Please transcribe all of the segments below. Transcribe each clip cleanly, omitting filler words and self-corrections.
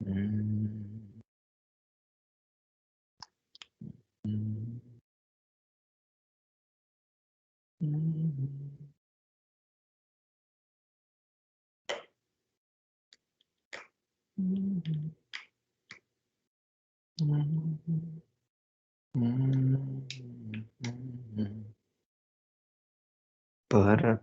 Hum, hum, hum, hum, hum, hum, hum. Para.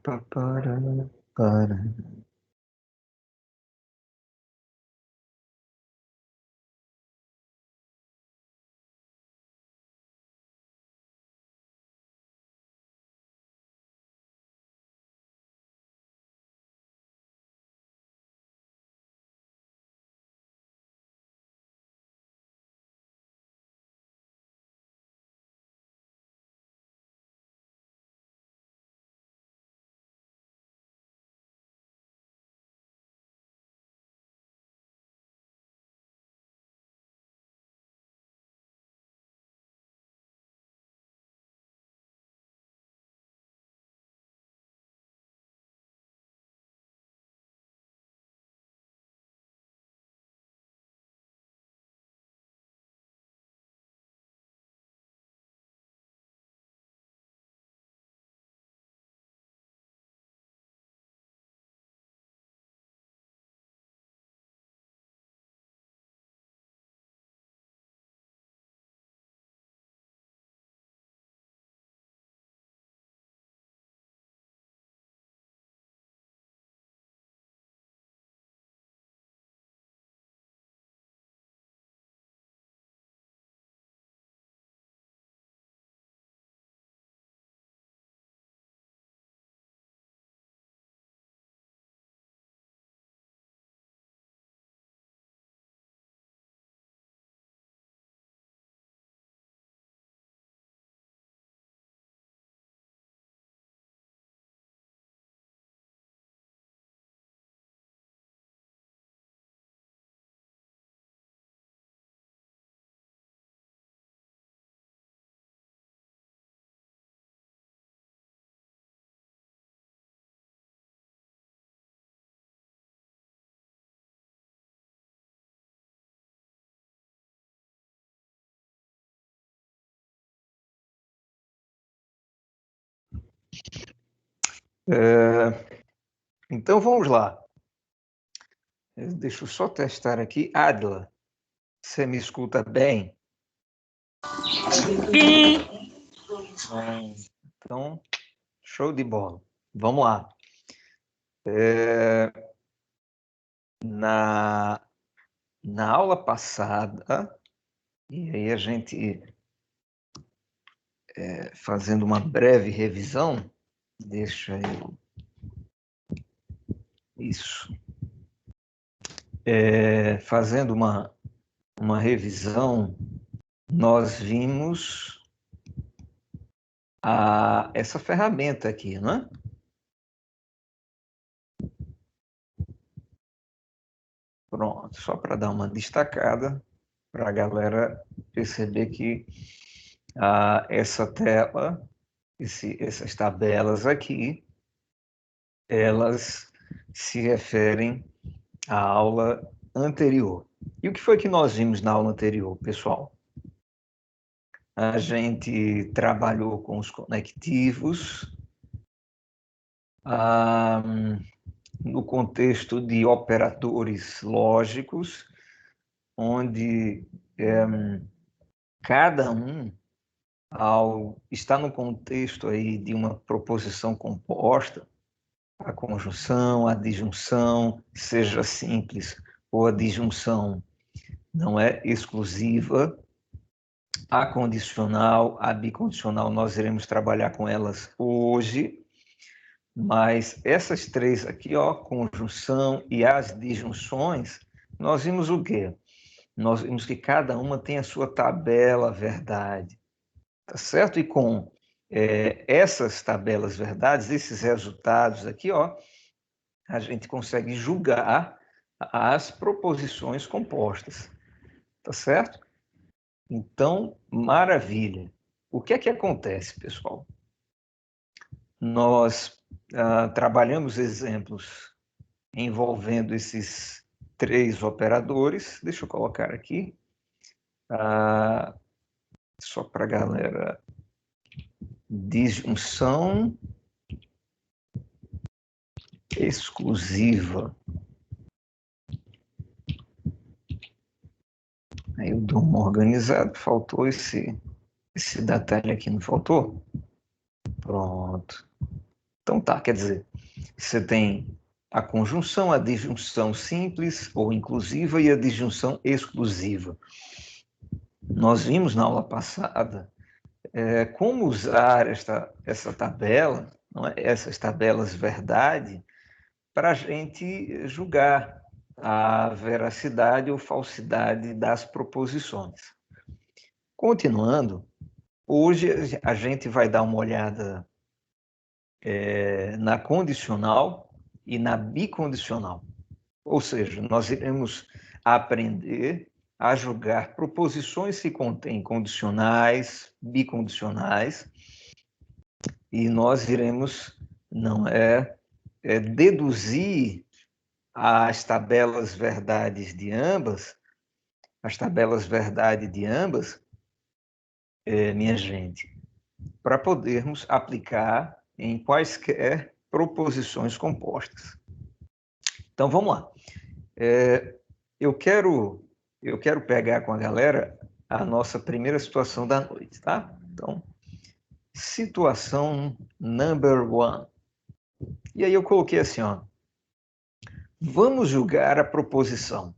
Então vamos lá. Deixa eu só testar aqui. Adla, você me escuta bem? Sim. Então, show de bola. Vamos lá. Na, na aula passada, e aí a gente fazendo uma breve revisão, deixa eu. Isso. Fazendo uma revisão, nós vimos essa ferramenta aqui, não é? Pronto, só para dar uma destacada, para a galera perceber que essa tela, essas tabelas aqui, elas se referem à aula anterior. E o que foi que nós vimos na aula anterior, pessoal? A gente trabalhou com os conectivos, no contexto de operadores lógicos, onde cada um, ao estar no contexto aí de uma proposição composta, a conjunção, a disjunção, seja simples ou a disjunção não é exclusiva, a condicional, a bicondicional, nós iremos trabalhar com elas hoje, mas essas três aqui, ó, conjunção e as disjunções, nós vimos o quê? Nós vimos que cada uma tem a sua tabela verdade, tá certo? E com essas tabelas verdades, esses resultados aqui, ó, a gente consegue julgar as proposições compostas, tá certo? Então, maravilha. O que é que acontece, pessoal? Nós trabalhamos exemplos envolvendo esses 3 operadores. Deixa eu colocar aqui, só para a galera. Disjunção exclusiva. Aí eu dou uma organizada, faltou esse detalhe aqui, não faltou? Pronto. Então tá, quer dizer, você tem a conjunção, a disjunção simples ou inclusiva e a disjunção exclusiva. Nós vimos na aula passada como usar essa tabela, não é? Essas tabelas verdade, para a gente julgar a veracidade ou falsidade das proposições. Continuando, hoje a gente vai dar uma olhada na condicional e na bicondicional. Ou seja, nós iremos aprender a julgar proposições que contêm condicionais, bicondicionais, e nós iremos deduzir as tabelas verdades de ambas, minha gente, para podermos aplicar em quaisquer proposições compostas. Então, vamos lá. Eu quero pegar com a galera a nossa primeira situação da noite, tá? Então, situação number 1. E aí eu coloquei assim, ó. Vamos julgar a proposição.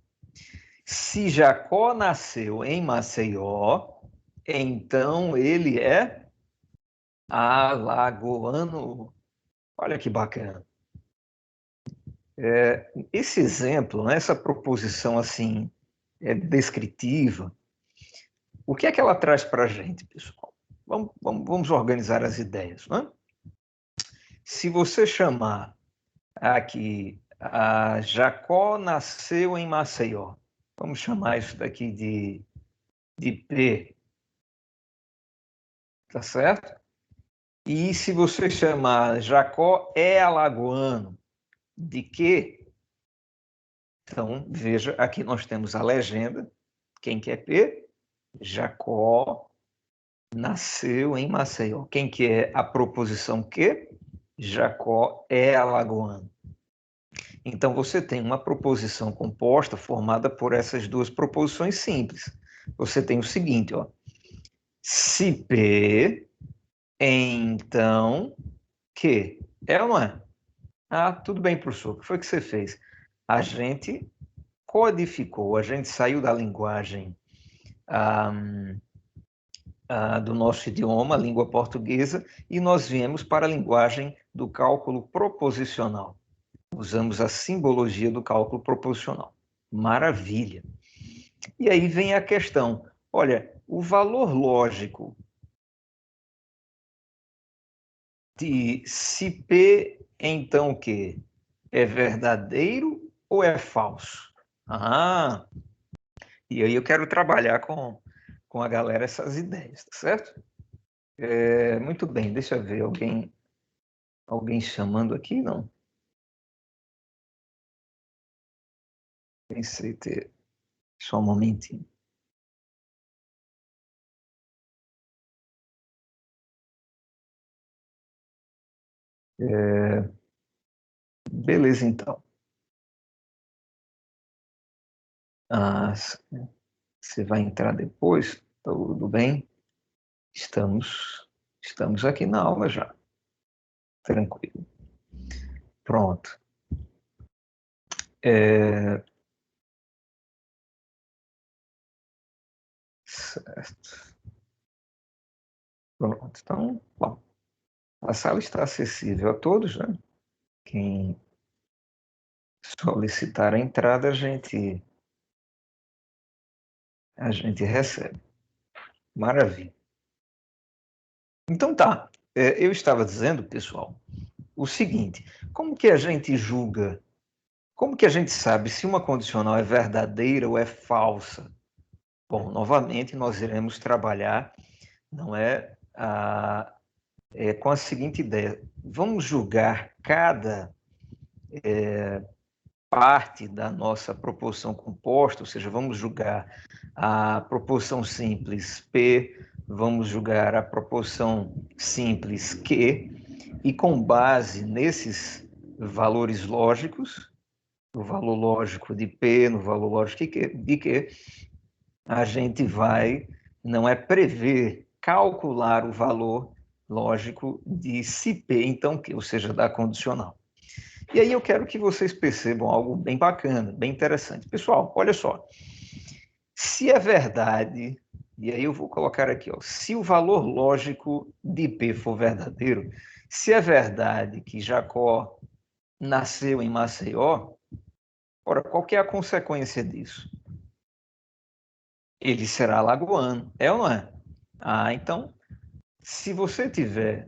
Se Jacó nasceu em Maceió, então ele é alagoano. Olha que bacana. Esse exemplo, né, essa proposição assim, descritiva, o que é que ela traz para a gente, pessoal? Vamos organizar as ideias, né? Se você chamar aqui a Jacó nasceu em Maceió, vamos chamar isso daqui de P, tá certo? E se você chamar Jacó é alagoano, de quê? Então, veja, aqui nós temos a legenda. Quem que é P? Jacó nasceu em Maceió. Quem que é a proposição que? Jacó é alagoano. Então, você tem uma proposição composta formada por essas duas proposições simples. Você tem o seguinte, ó. Se P, então que? É ou não é? Ah, tudo bem, professor. O que foi que você fez? A gente codificou, a gente saiu da linguagem do nosso idioma, a língua portuguesa, e nós viemos para a linguagem do cálculo proposicional. Usamos a simbologia do cálculo proposicional. Maravilha! E aí vem a questão. Olha, o valor lógico de se P, então o quê? É verdadeiro ou é falso? Ah, e aí eu quero trabalhar com a galera essas ideias, tá certo? Muito bem, deixa eu ver, alguém chamando aqui? Não. Pensei ter só um momentinho. Beleza, então. Ah, você vai entrar depois? Tudo bem? Estamos aqui na aula já. Tranquilo. Pronto. Certo. Pronto. Então, bom, a sala está acessível a todos, né? Quem solicitar a entrada, a gente recebe. Maravilha. Então tá. Eu estava dizendo, pessoal, o seguinte: como que a gente julga? Como que a gente sabe se uma condicional é verdadeira ou é falsa? Bom, novamente nós iremos trabalhar, não com a seguinte ideia: vamos julgar cada parte da nossa proposição composta, ou seja, vamos julgar a proposição simples P, vamos julgar a proposição simples Q, e com base nesses valores lógicos, no valor lógico de P, no valor lógico de Q, a gente vai, não é prever, calcular o valor lógico de se P, então Q, ou seja, da condicional. E aí eu quero que vocês percebam algo bem bacana, bem interessante. Pessoal, olha só. Se é verdade, e aí eu vou colocar aqui, ó, se o valor lógico de P for verdadeiro, se é verdade que Jacó nasceu em Maceió, ora, qual que é a consequência disso? Ele será alagoano, é ou não é? Ah, então, se você tiver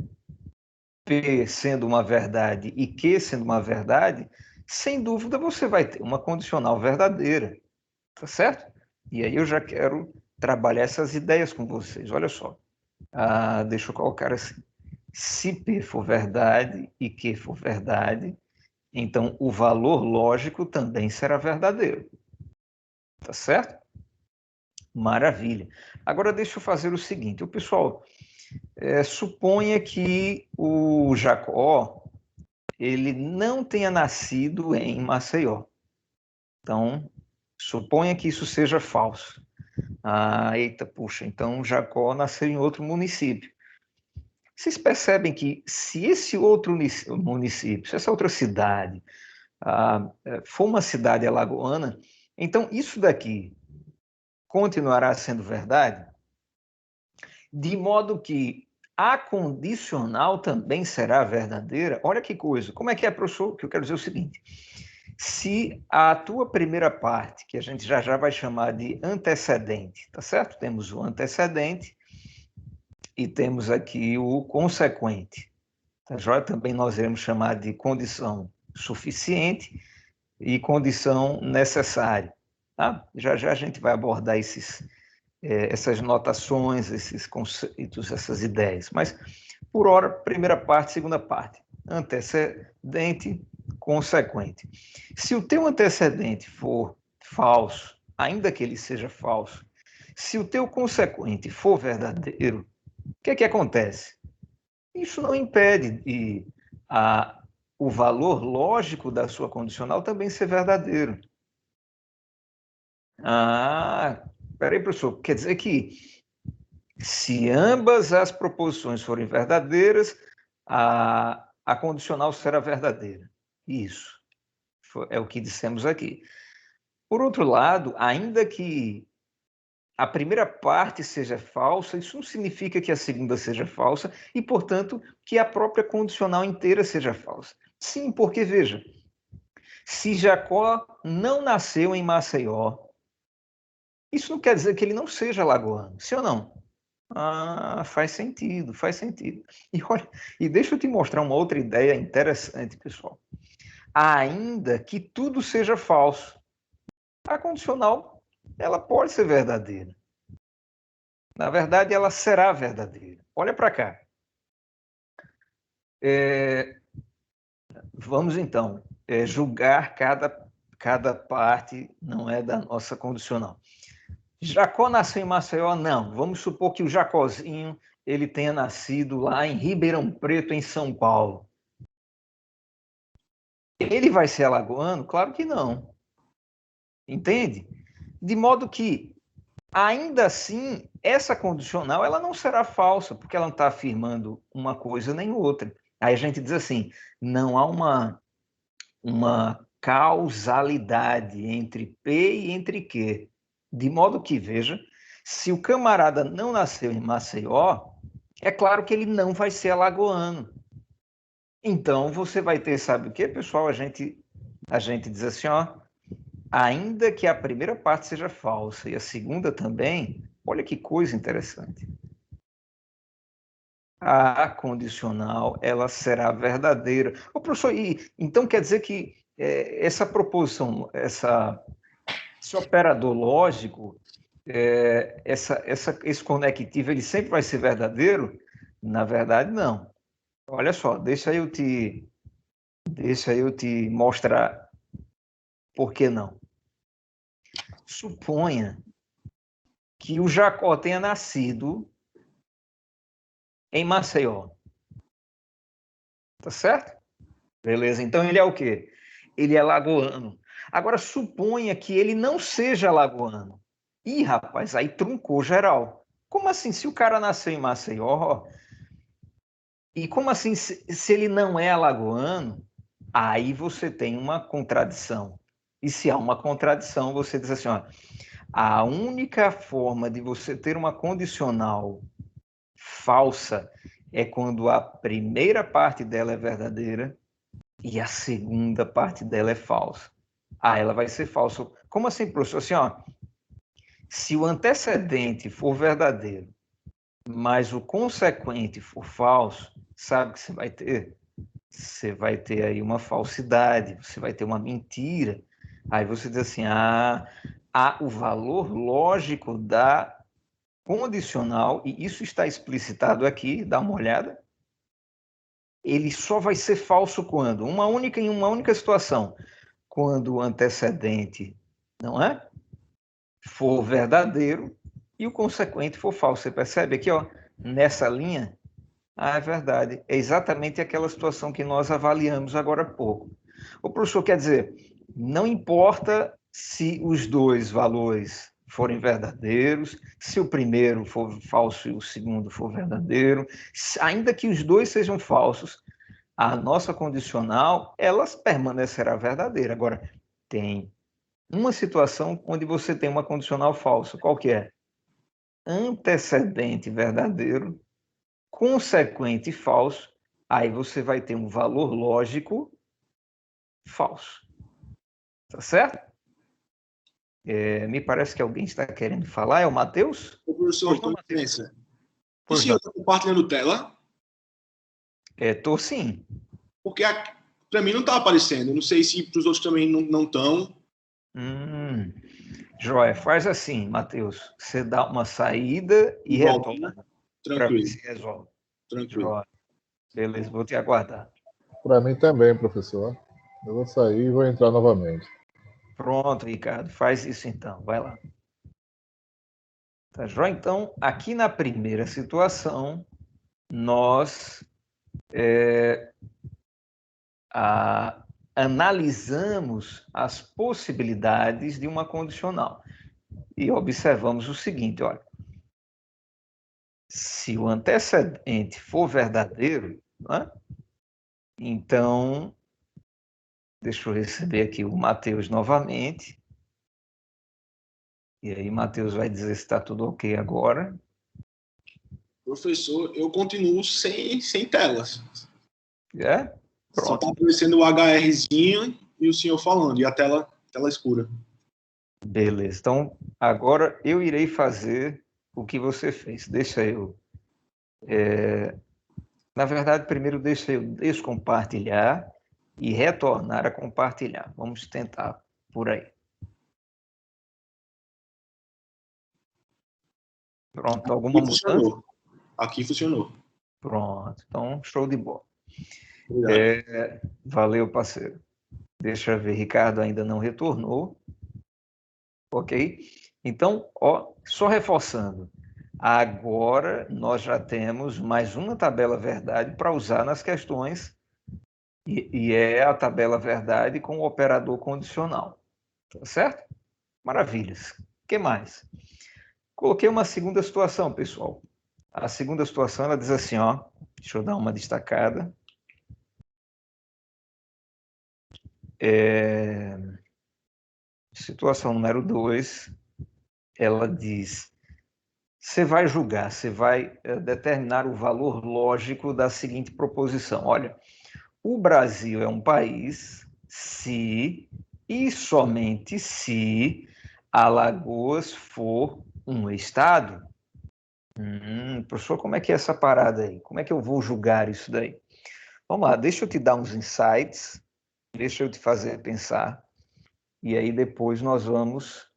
P sendo uma verdade e Q sendo uma verdade, sem dúvida você vai ter uma condicional verdadeira, tá certo? E aí eu já quero trabalhar essas ideias com vocês. Olha só, deixa eu colocar assim. Se P for verdade e Q for verdade, então o valor lógico também será verdadeiro, tá certo? Maravilha. Agora deixa eu fazer o seguinte, o pessoal, suponha que o Jacó ele não tenha nascido em Maceió. Então, suponha que isso seja falso. Eita, puxa, então Jacó nasceu em outro município. Vocês percebem que se esse outro município, se essa outra cidade for uma cidade alagoana, então isso daqui continuará sendo verdade? De modo que a condicional também será verdadeira? Olha que coisa. Como é que é, professor? Que eu quero dizer o seguinte. Se a tua primeira parte, que a gente já vai chamar de antecedente, tá certo? Temos o antecedente e temos aqui o consequente. Tá joia? Também nós iremos chamar de condição suficiente e condição necessária. Tá? Já a gente vai abordar essas notações, esses conceitos, essas ideias. Mas, por hora, primeira parte, segunda parte. Antecedente, consequente. Se o teu antecedente for falso, ainda que ele seja falso, se o teu consequente for verdadeiro, o que acontece? Isso não impede de o valor lógico da sua condicional também ser verdadeiro. Peraí, professor, quer dizer que se ambas as proposições forem verdadeiras, a condicional será verdadeira. Isso é o que dissemos aqui. Por outro lado, ainda que a primeira parte seja falsa, isso não significa que a segunda seja falsa e, portanto, que a própria condicional inteira seja falsa. Sim, porque, veja, se Jacó não nasceu em Maceió, isso não quer dizer que ele não seja alagoano, sim ou não? Faz sentido, faz sentido. E olha, e deixa eu te mostrar uma outra ideia interessante, pessoal. Ainda que tudo seja falso, a condicional ela pode ser verdadeira. Na verdade, ela será verdadeira. Olha para cá. Vamos então julgar cada parte, não é, da nossa condicional. Jacó nasceu em Maceió? Não. Vamos supor que o Jacozinho ele tenha nascido lá em Ribeirão Preto, em São Paulo. Ele vai ser alagoano? Claro que não. Entende? De modo que, ainda assim, essa condicional ela não será falsa, porque ela não está afirmando uma coisa nem outra. Aí a gente diz assim, não há uma causalidade entre P e entre Q. De modo que, veja, se o camarada não nasceu em Maceió, é claro que ele não vai ser alagoano. Então, você vai ter, sabe o que, pessoal? A gente diz assim, ó, ainda que a primeira parte seja falsa e a segunda também, olha que coisa interessante. A condicional, ela será verdadeira. Ô, professor, então quer dizer que essa proposição, esse operador lógico, esse conectivo, ele sempre vai ser verdadeiro? Na verdade, não. Olha só, deixa eu te mostrar Por que não? Suponha que o Jacó tenha nascido em Maceió. Tá certo? Beleza, então ele é o quê? Ele é lagoano. Agora, suponha que ele não seja lagoano. Ih, rapaz, aí truncou geral. Como assim? Se o cara nasceu em Maceió, e como assim se ele não é alagoano, aí você tem uma contradição. E se há uma contradição, você diz assim, ó, a única forma de você ter uma condicional falsa é quando a primeira parte dela é verdadeira e a segunda parte dela é falsa. Ah, ela vai ser falsa. Como assim, professor? Assim, ó, se o antecedente for verdadeiro, mas o consequente for falso, sabe o que você vai ter? Você vai ter aí uma falsidade, você vai ter uma mentira. Aí você diz assim, o valor lógico da condicional, e isso está explicitado aqui, dá uma olhada, ele só vai ser falso quando? Em uma única situação, quando o antecedente, não é? For verdadeiro e o consequente for falso. Você percebe aqui, ó, nessa linha? Ah, é verdade. É exatamente aquela situação que nós avaliamos agora há pouco. O professor quer dizer, não importa se os dois valores forem verdadeiros, se o primeiro for falso e o segundo for verdadeiro, ainda que os dois sejam falsos, a nossa condicional, ela permanecerá verdadeira. Agora, tem uma situação onde você tem uma condicional falsa. Qual que é? Antecedente verdadeiro, consequente falso, aí você vai ter um valor lógico falso. Tá certo? Me parece que alguém está querendo falar. É o Matheus? Ô, professor, com licença. O senhor está compartilhando tela? Estou sim. Porque para mim não está aparecendo. Não sei se para os outros também não estão. Joia, faz assim, Matheus. Você dá uma saída e retorna para ver se resolve. Tranquilo. Joia. Beleza, vou te aguardar. Para mim também, professor. Eu vou sair e vou entrar novamente. Pronto, Ricardo, faz isso então, vai lá. Tá joia? Então, aqui na primeira situação, nós analisamos as possibilidades de uma condicional e observamos o seguinte, olha, se o antecedente for verdadeiro, né, então, deixa eu receber aqui o Matheus novamente, e aí Matheus vai dizer se está tudo ok agora. Professor, eu continuo sem telas. É? Só Pronto. está aparecendo o HRzinho e o senhor falando, e a tela escura. Beleza. Então, agora eu irei fazer o que você fez. Deixa eu. Na verdade, primeiro deixa eu descompartilhar e retornar a compartilhar. Vamos tentar por aí. Pronto, alguma mudança? Aqui funcionou. Pronto, então show de bola. Obrigado. Valeu, parceiro. Deixa eu ver, Ricardo ainda não retornou. Ok? Então, ó, só reforçando. Agora nós já temos mais uma tabela verdade para usar nas questões, e é a tabela verdade com o operador condicional. Tá certo? Maravilhas. O que mais? Coloquei uma segunda situação, pessoal. A segunda situação, ela diz assim, ó, deixa eu dar uma destacada. Situação número 2, ela diz, você vai julgar, você vai determinar o valor lógico da seguinte proposição. Olha, o Brasil é um país se e somente se Alagoas for um estado. Professor, como é que é essa parada aí? Como é que eu vou julgar isso daí? Vamos lá, deixa eu te dar uns insights, deixa eu te fazer pensar, e aí depois nós vamos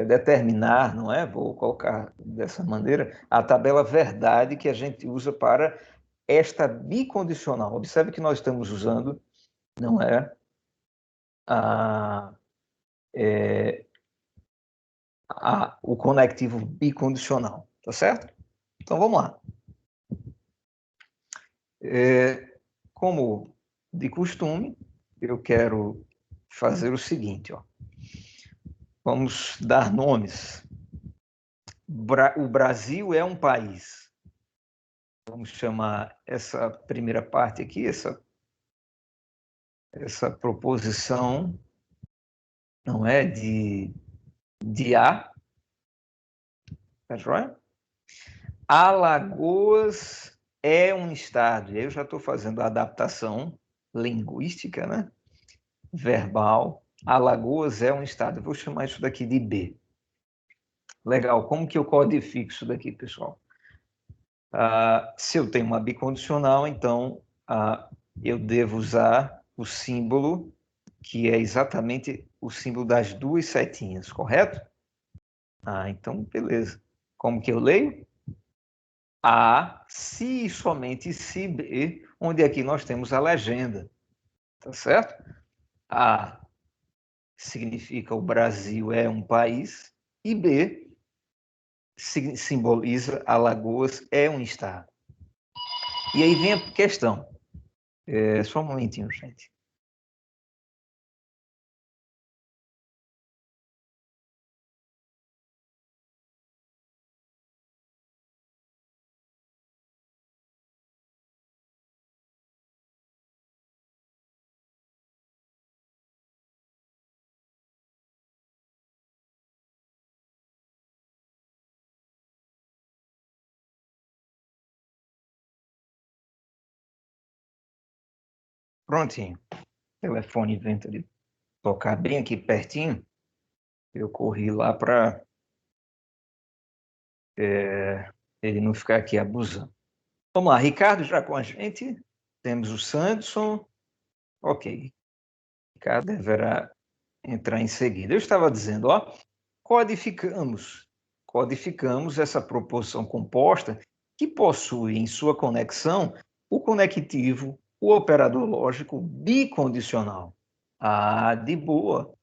determinar, não é? Vou colocar dessa maneira, a tabela verdade que a gente usa para esta bicondicional. Observe que nós estamos usando não é? O conectivo bicondicional, tá certo? Então, vamos lá. Como de costume, eu quero fazer o seguinte, ó. Vamos dar nomes. O Brasil é um país. Vamos chamar essa primeira parte aqui, essa proposição, não é, de A, tá joia? Alagoas é um estado. E aí eu já estou fazendo a adaptação linguística, né? Verbal. Alagoas é um estado. Eu vou chamar isso daqui de B. Legal. Como que eu codifico isso daqui, pessoal? Se eu tenho uma bicondicional, então eu devo usar o símbolo que é exatamente o símbolo das duas setinhas, correto? Então, beleza. Como que eu leio? A, se e somente se B, onde aqui nós temos a legenda, tá certo? A significa o Brasil é um país e B simboliza Alagoas é um estado. E aí vem a questão. Só um momentinho, gente. Prontinho. O telefone inventa de tocar bem aqui pertinho. Eu corri lá para ele não ficar aqui abusando. Vamos lá, Ricardo já com a gente. Temos o Sanderson. Ok. Ricardo deverá entrar em seguida. Eu estava dizendo, ó, codificamos essa proposição composta que possui em sua conexão o conectivo, o operador lógico bicondicional. De boa.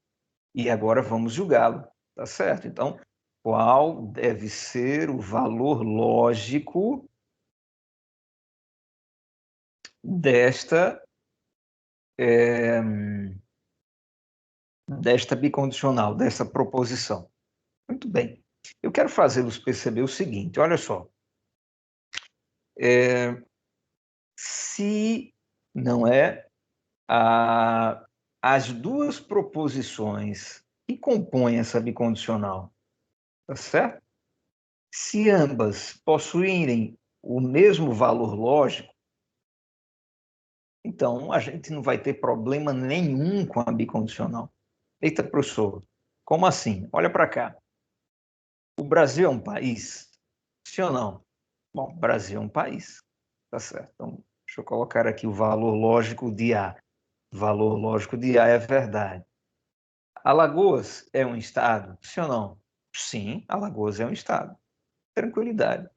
E agora vamos julgá-lo, tá certo? Então, qual deve ser o valor lógico desta bicondicional, dessa proposição? Muito bem. Eu quero fazê-los perceber o seguinte, olha só. Se não é as duas proposições que compõem essa bicondicional, tá certo? Se ambas possuírem o mesmo valor lógico, então a gente não vai ter problema nenhum com a bicondicional. Eita, professor, como assim? Olha para cá. O Brasil é um país? Sim ou não? Bom, o Brasil é um país, tá certo. Então, deixa eu colocar aqui o valor lógico de A. O valor lógico de A é verdade. Alagoas é um estado? Sim ou não? Sim, Alagoas é um estado. Tranquilidade.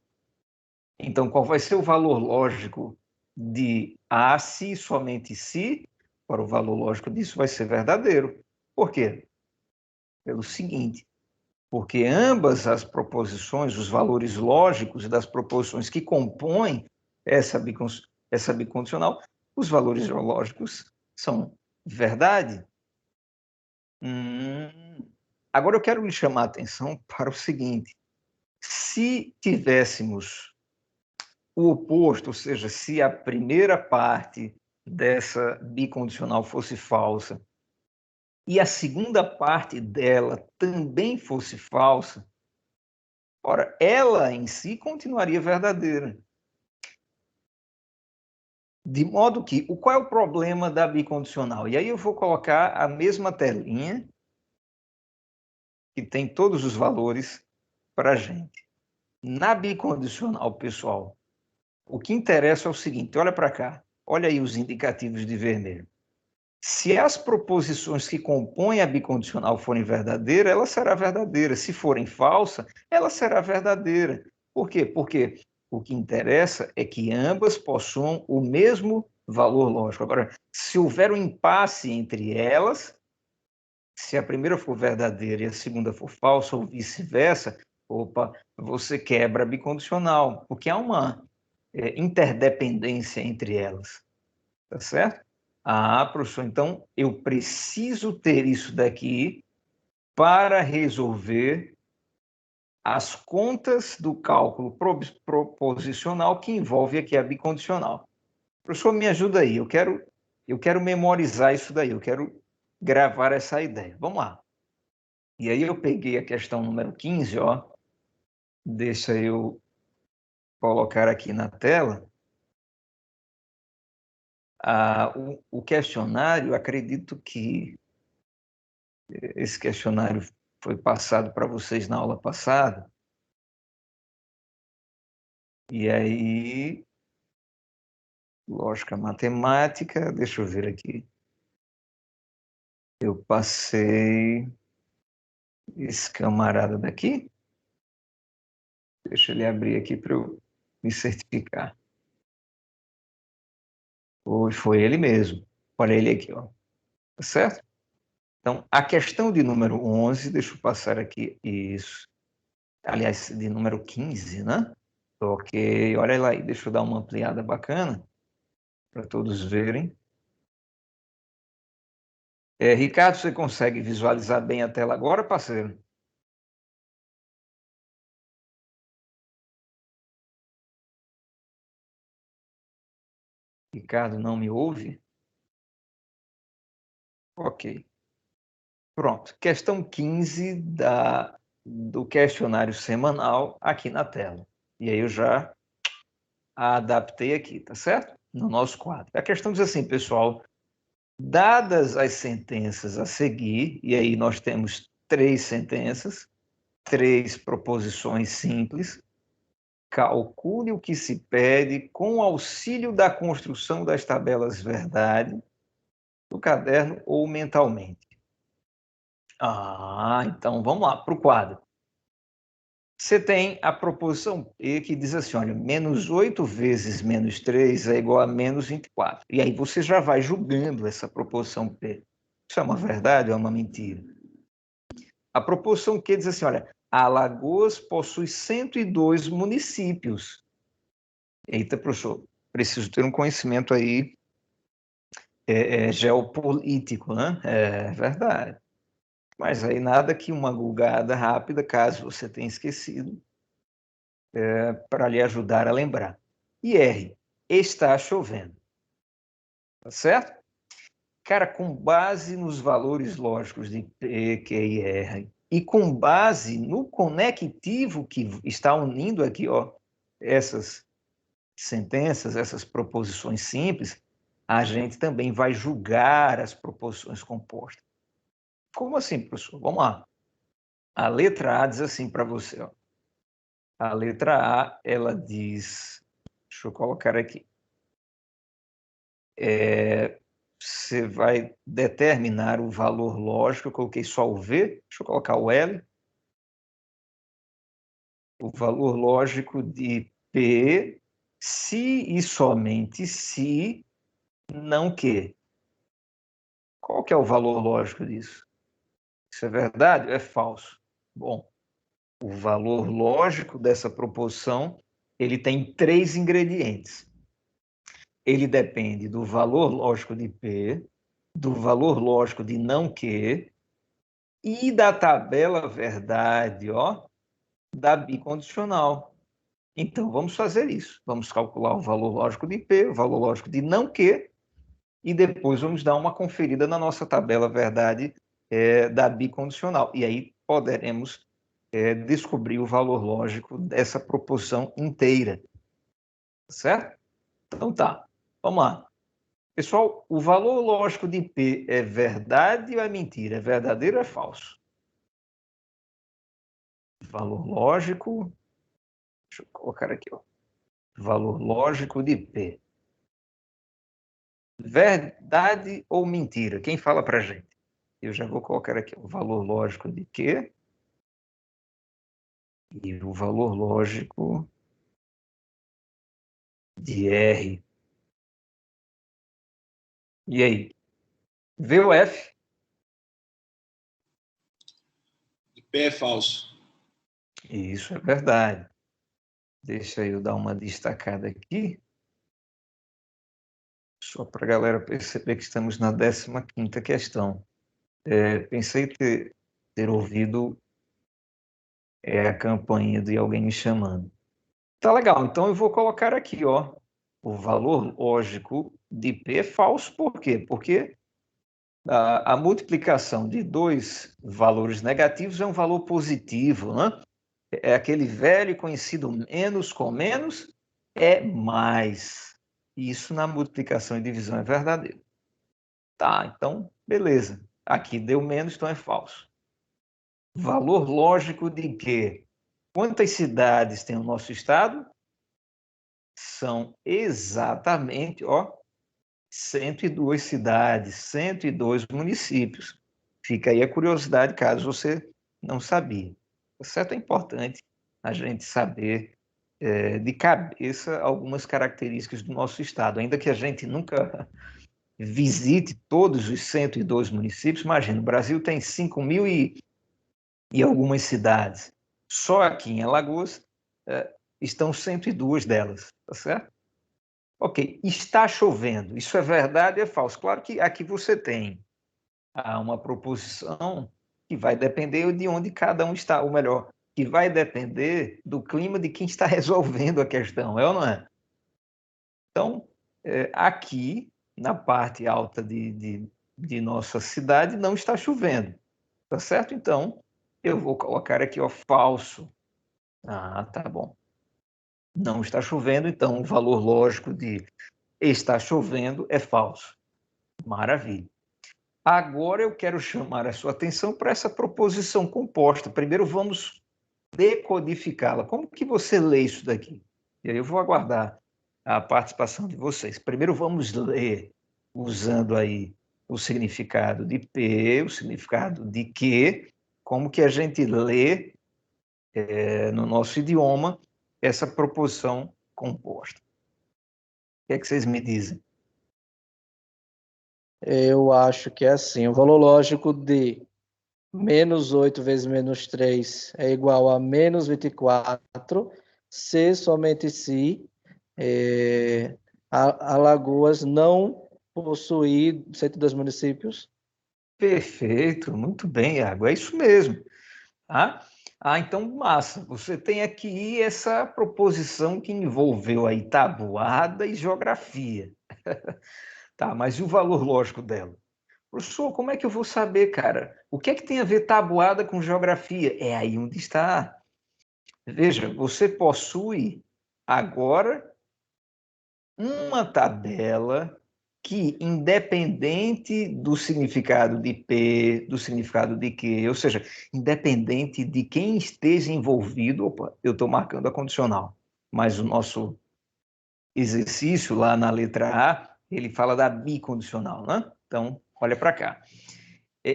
Então, qual vai ser o valor lógico de A se somente se? Para o valor lógico disso vai ser verdadeiro. Por quê? Pelo seguinte, porque ambas as proposições, os valores lógicos das proposições que compõem essa bicondicional, os valores lógicos são verdade. Agora eu quero lhe chamar a atenção para o seguinte: se tivéssemos o oposto, ou seja, se a primeira parte dessa bicondicional fosse falsa e a segunda parte dela também fosse falsa, ora, ela em si continuaria verdadeira. De modo que, qual é o problema da bicondicional? E aí eu vou colocar a mesma telinha que tem todos os valores para a gente. Na bicondicional, pessoal, o que interessa é o seguinte, olha para cá, olha aí os indicativos de vermelho. Se as proposições que compõem a bicondicional forem verdadeiras, ela será verdadeira. Se forem falsas, ela será verdadeira. Por quê? Porque o que interessa é que ambas possuam o mesmo valor lógico. Agora, se houver um impasse entre elas, se a primeira for verdadeira e a segunda for falsa, ou vice-versa, opa, você quebra a bicondicional, porque há uma interdependência entre elas, tá certo? Ah, professor, então eu preciso ter isso daqui para resolver as contas do cálculo proposicional que envolve aqui a bicondicional. Professor, me ajuda aí, eu quero memorizar isso daí, eu quero gravar essa ideia. Vamos lá. E aí eu peguei a questão número 15, ó, deixa eu colocar aqui na tela. O questionário, acredito que esse questionário foi passado para vocês na aula passada. E aí, lógica matemática, deixa eu ver aqui. Eu passei esse camarada daqui. Deixa ele abrir aqui para eu me certificar. Foi ele mesmo. Olha ele aqui, ó. Tá certo? Então, a questão de número 11, deixa eu passar aqui isso. Aliás, de número 15, né? Ok, olha lá aí, deixa eu dar uma ampliada bacana para todos verem. Ricardo, você consegue visualizar bem a tela agora, parceiro? Ricardo não me ouve? Ok. Pronto. Questão 15 do questionário semanal aqui na tela. E aí eu já adaptei aqui, tá certo? No nosso quadro. A questão diz assim, pessoal, dadas as sentenças a seguir, e aí nós temos 3 sentenças, 3 proposições simples, calcule o que se pede com auxílio da construção das tabelas verdade do caderno ou mentalmente. Então vamos lá para o quadro. Você tem a proposição P que diz assim, olha, menos 8 vezes menos 3 é igual a menos 24. E aí você já vai julgando essa proposição P. Isso é uma verdade ou é uma mentira? A proposição Q diz assim, olha, Alagoas possui 102 municípios. Eita, professor, preciso ter um conhecimento aí geopolítico, né? É verdade. Mas aí nada que uma gulgada rápida, caso você tenha esquecido, para lhe ajudar a lembrar. E R, está chovendo. Tá certo? Cara, com base nos valores lógicos de P, Q e R, e com base no conectivo que está unindo aqui, ó, essas sentenças, essas proposições simples, a gente também vai julgar as proposições compostas. Como assim, professor? Vamos lá. A letra A diz assim para você, ó. A letra A, ela diz, deixa eu colocar aqui, você vai determinar o valor lógico, eu coloquei só o V, deixa eu colocar o L, o valor lógico de P, se e somente se não que. Qual que é o valor lógico disso? Isso é verdade ou é falso? Bom, o valor lógico dessa proposição, ele tem 3 ingredientes. Ele depende do valor lógico de P, do valor lógico de não que e da tabela verdade, ó, da bicondicional. Então, vamos fazer isso. Vamos calcular o valor lógico de P, o valor lógico de não que, e depois vamos dar uma conferida na nossa tabela verdade da bicondicional. E aí poderemos descobrir o valor lógico dessa proposição inteira. Certo? Então tá, vamos lá. Pessoal, o valor lógico de P é verdade ou é mentira? É verdadeiro ou é falso? Valor lógico, deixa eu colocar aqui, ó. Valor lógico de P. Verdade ou mentira? Quem fala para gente? Eu já vou colocar aqui o valor lógico de Q e o valor lógico de R. E aí? V ou F? De P é falso. Isso é verdade. Deixa eu dar uma destacada aqui, só para a galera perceber que estamos na 15ª questão. Pensei ter ouvido a campainha de alguém me chamando. Tá legal, então eu vou colocar aqui, ó, o valor lógico de P é falso, por quê? Porque a multiplicação de dois valores negativos é um valor positivo, né? É aquele velho conhecido menos com menos é mais. Isso na multiplicação e divisão é verdadeiro. Tá, então, beleza. Aqui deu menos, então é falso. Valor lógico de quê? Quantas cidades tem o nosso estado? São exatamente, ó, 102 cidades, 102 municípios. Fica aí a curiosidade, caso você não sabia. Tá certo? É importante a gente saber de cabeça algumas características do nosso estado, ainda que a gente nunca visite todos os 102 municípios. Imagina, o Brasil tem 5.000 e algumas cidades. Só aqui em Alagoas estão 102 delas, tá certo? Ok, está chovendo. Isso é verdade ou é falso? Claro que aqui você tem uma proposição que vai depender de onde cada um está, ou melhor, que vai depender do clima de quem está resolvendo a questão, é ou não é? Então, aqui, na parte alta de nossa cidade, não está chovendo, tá certo? Então, eu vou colocar aqui, ó, falso. Ah, tá bom. Não está chovendo, então o valor lógico de está chovendo é falso. Maravilha. Agora eu quero chamar a sua atenção para essa proposição composta. Primeiro vamos decodificá-la. Como que você lê isso daqui? E aí eu vou aguardar a participação de vocês. Primeiro vamos ler usando aí o significado de P, o significado de que, como que a gente lê no nosso idioma essa proposição composta. O que é que vocês me dizem? Eu acho que é assim. O valor lógico de menos 8 vezes menos 3 é igual a menos 24, se somente se Alagoas não possuir 102 municípios. Perfeito, muito bem, Iago, é isso mesmo. Então, massa. Você tem aqui essa proposição que envolveu aí tabuada e geografia. Tá, mas e o valor lógico dela? Professor, como é que eu vou saber, cara? O que é que tem a ver tabuada com geografia? É aí onde está. Veja, você possui agora uma tabela que, independente do significado de P, do significado de Q, ou seja, independente de quem esteja envolvido, opa, eu estou marcando a condicional, mas o nosso exercício lá na letra A, ele fala da bicondicional, né? Então, olha para cá.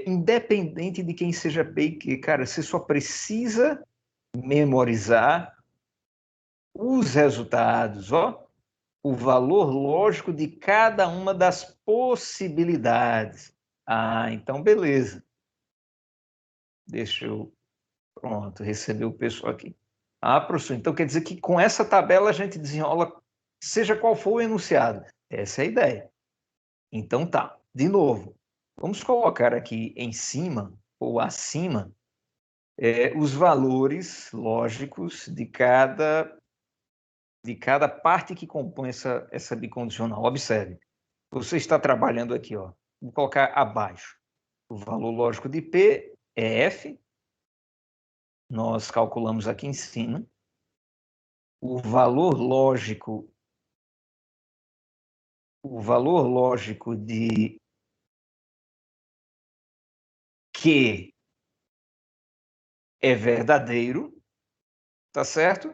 Independente de quem seja P e Q, cara, você só precisa memorizar os resultados, ó, o valor lógico de cada uma das possibilidades. Então beleza. Deixa eu, pronto, receber o pessoal aqui. Professor, então quer dizer que com essa tabela a gente desenrola, seja qual for o enunciado. Essa é a ideia. Então tá, de novo, vamos colocar aqui em cima ou acima os valores lógicos de cada parte que compõe essa bicondicional. Observe, você está trabalhando aqui, ó. Vou colocar abaixo. O valor lógico de P é F. Nós calculamos aqui em cima. O valor lógico de Q é verdadeiro, tá certo?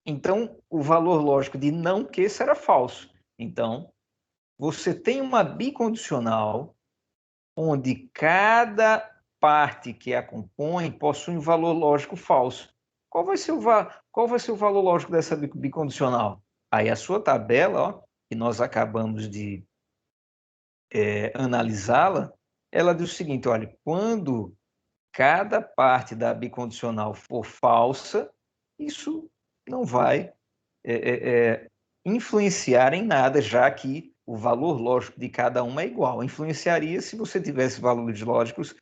Então, o valor lógico de não Q será falso. Então, você tem uma bicondicional onde cada parte que a compõe possui um valor lógico falso. Qual vai ser o valor lógico dessa bicondicional? Aí a sua tabela, ó, que nós acabamos de analisá-la, ela diz o seguinte, olha, quando cada parte da bicondicional for falsa, isso não vai influenciar em nada, já que o valor lógico de cada uma é igual. Influenciaria se você tivesse valores lógicos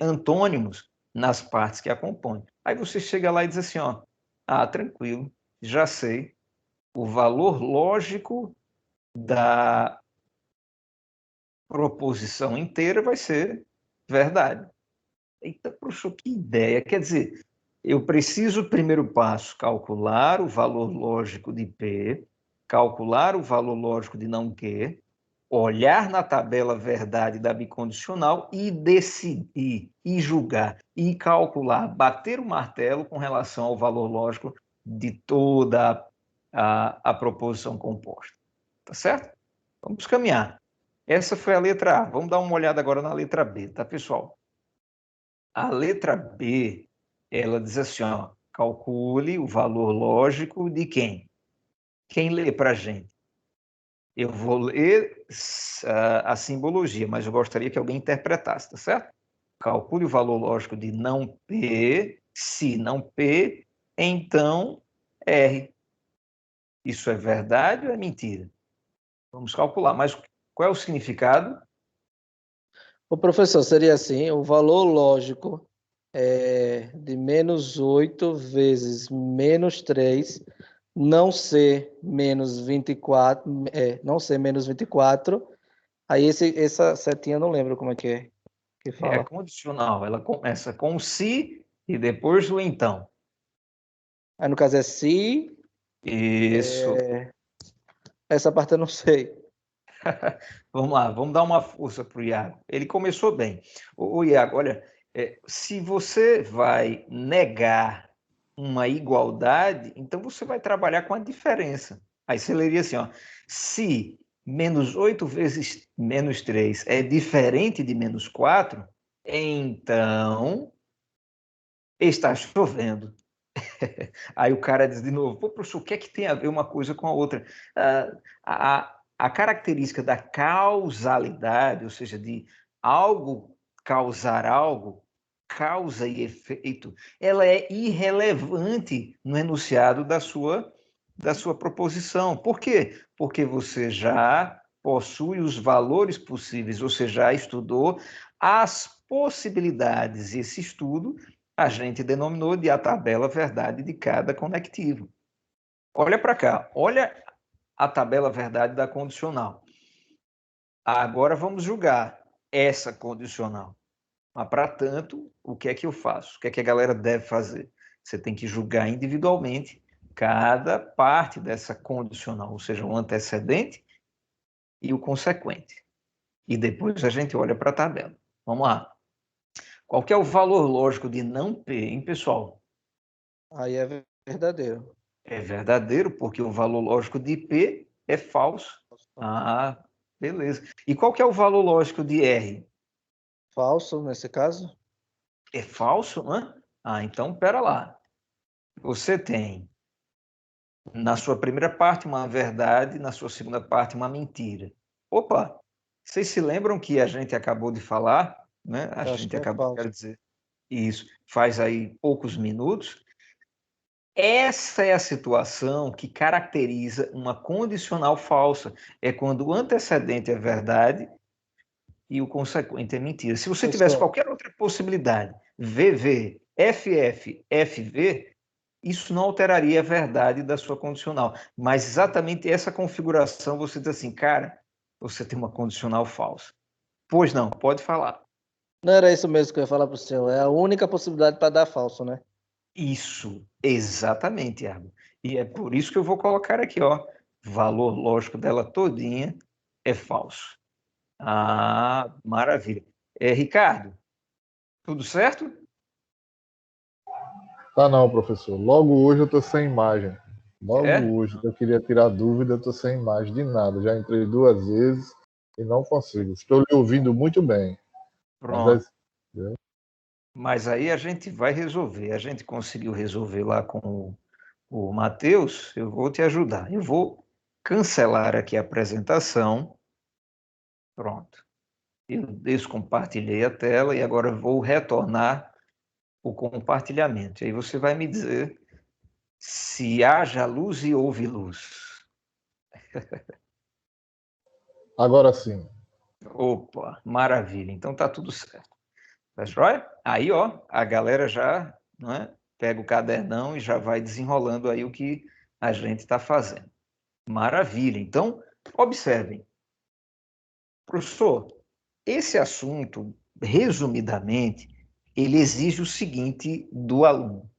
antônimos nas partes que a compõem. Aí você chega lá e diz assim, ó, tranquilo, já sei, o valor lógico da proposição inteira vai ser verdade. Eita, professor, que ideia! Quer dizer, eu preciso, primeiro passo, calcular o valor lógico de P, calcular o valor lógico de não Q, olhar na tabela verdade da bicondicional e decidir, e julgar, e calcular, bater o martelo com relação ao valor lógico de toda a proposição composta. Tá certo? Vamos caminhar. Essa foi a letra A. Vamos dar uma olhada agora na letra B, tá, pessoal? A letra B, ela diz assim, ó, calcule o valor lógico de quem? Quem lê para a gente? Eu vou ler a simbologia, mas eu gostaria que alguém interpretasse, tá certo? Calcule o valor lógico de não P, se não P, então R. Isso é verdade ou é mentira? Vamos calcular, mas qual é o significado? O professor, seria assim, o valor lógico de menos 8 vezes menos 3 não ser menos 24, não ser menos 24. Aí essa setinha eu não lembro como é que É fala. condicional, ela começa com se e depois o então. Aí no caso é se, Isso. essa parte eu não sei. Vamos lá, vamos dar uma força para o Iago. Ele começou bem. O Iago, olha, se você vai negar uma igualdade, então você vai trabalhar com a diferença. Aí você leria assim, ó, se menos 8 vezes menos 3 é diferente de menos 4, então está chovendo. Aí o cara diz de novo, pô, professor, o que é que tem a ver uma coisa com a outra? A característica da causalidade, ou seja, de algo causar algo, causa e efeito, ela é irrelevante no enunciado da sua proposição. Por quê? Porque você já possui os valores possíveis, você já estudou as possibilidades. Esse estudo a gente denominou de a tabela verdade de cada conectivo. Olha para cá, olha a tabela verdade da condicional. Agora vamos julgar essa condicional. Mas, para tanto, o que é que eu faço? O que é que a galera deve fazer? Você tem que julgar individualmente cada parte dessa condicional, ou seja, o antecedente e o consequente. E depois a gente olha para a tabela. Vamos lá. Qual que é o valor lógico de não P, hein, pessoal? Aí é verdadeiro. É verdadeiro, porque o valor lógico de P é falso. Ah, beleza. E qual que é o valor lógico de R? Falso, nesse caso? É falso, né? Então, pera lá. Você tem, na sua primeira parte, uma verdade, na sua segunda parte, uma mentira. Opa! Vocês se lembram que a gente acabou de falar, né? A Eu acho gente que é acabou, falso. quero dizer, isso, faz aí poucos minutos. Essa é a situação que caracteriza uma condicional falsa. É quando o antecedente é verdade e o consequente é mentira. Se você tivesse Professor, qualquer outra possibilidade, VV, FF, FV, isso não alteraria a verdade da sua condicional. Mas exatamente essa configuração, você diz assim, cara, você tem uma condicional falsa. Pois não, pode falar. não era isso mesmo que eu ia falar para o senhor. É a única possibilidade para dar falso, né? Isso, exatamente, Iago. E é por isso que eu vou colocar aqui, ó, valor lógico dela todinha é falso. Maravilha. Ricardo, tudo certo? Tá não, professor. Logo hoje eu tô sem imagem. É? Logo hoje, eu queria tirar dúvida, eu tô sem imagem de nada. Já entrei 2 vezes e não consigo. Estou lhe ouvindo muito bem. Mas Pronto. Mas aí a gente vai resolver. A gente conseguiu resolver lá com o Matheus, eu vou te ajudar. Eu vou cancelar aqui a apresentação. Pronto. Eu descompartilhei a tela e agora vou retornar o compartilhamento. E aí você vai me dizer se haja luz e houve luz. Agora sim. Opa, maravilha. Então tá tudo certo. Tá joia? Aí, ó, a galera já, não é, pega o cadernão e já vai desenrolando aí o que a gente está fazendo. Maravilha. Então, observem. Professor, esse assunto, resumidamente, ele exige o seguinte do aluno.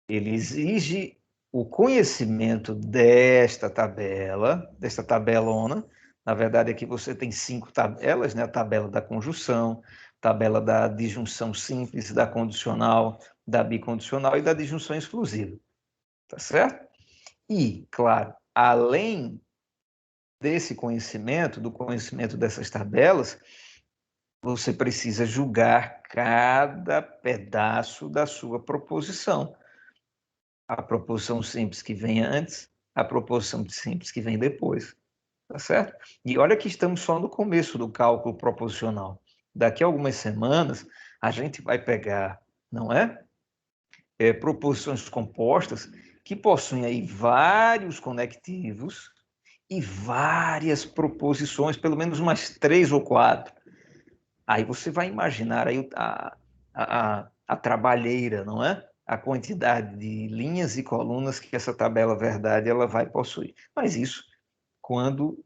Ele exige o conhecimento desta tabelona. Na verdade, aqui você tem 5 tabelas, né? A tabela da conjunção, tabela da disjunção simples, da condicional, da bicondicional e da disjunção exclusiva. Tá certo? E, claro, além desse conhecimento, do conhecimento dessas tabelas, você precisa julgar cada pedaço da sua proposição. A proposição simples que vem antes, a proposição simples que vem depois. Tá certo? E olha que estamos só no começo do cálculo proposicional. Daqui a algumas semanas, a gente vai pegar, não é? Proposições compostas que possuem aí vários conectivos e várias proposições, pelo menos umas 3 ou 4. Aí você vai imaginar aí a trabalheira, não é? A quantidade de linhas e colunas que essa tabela verdade ela vai possuir. Mas isso quando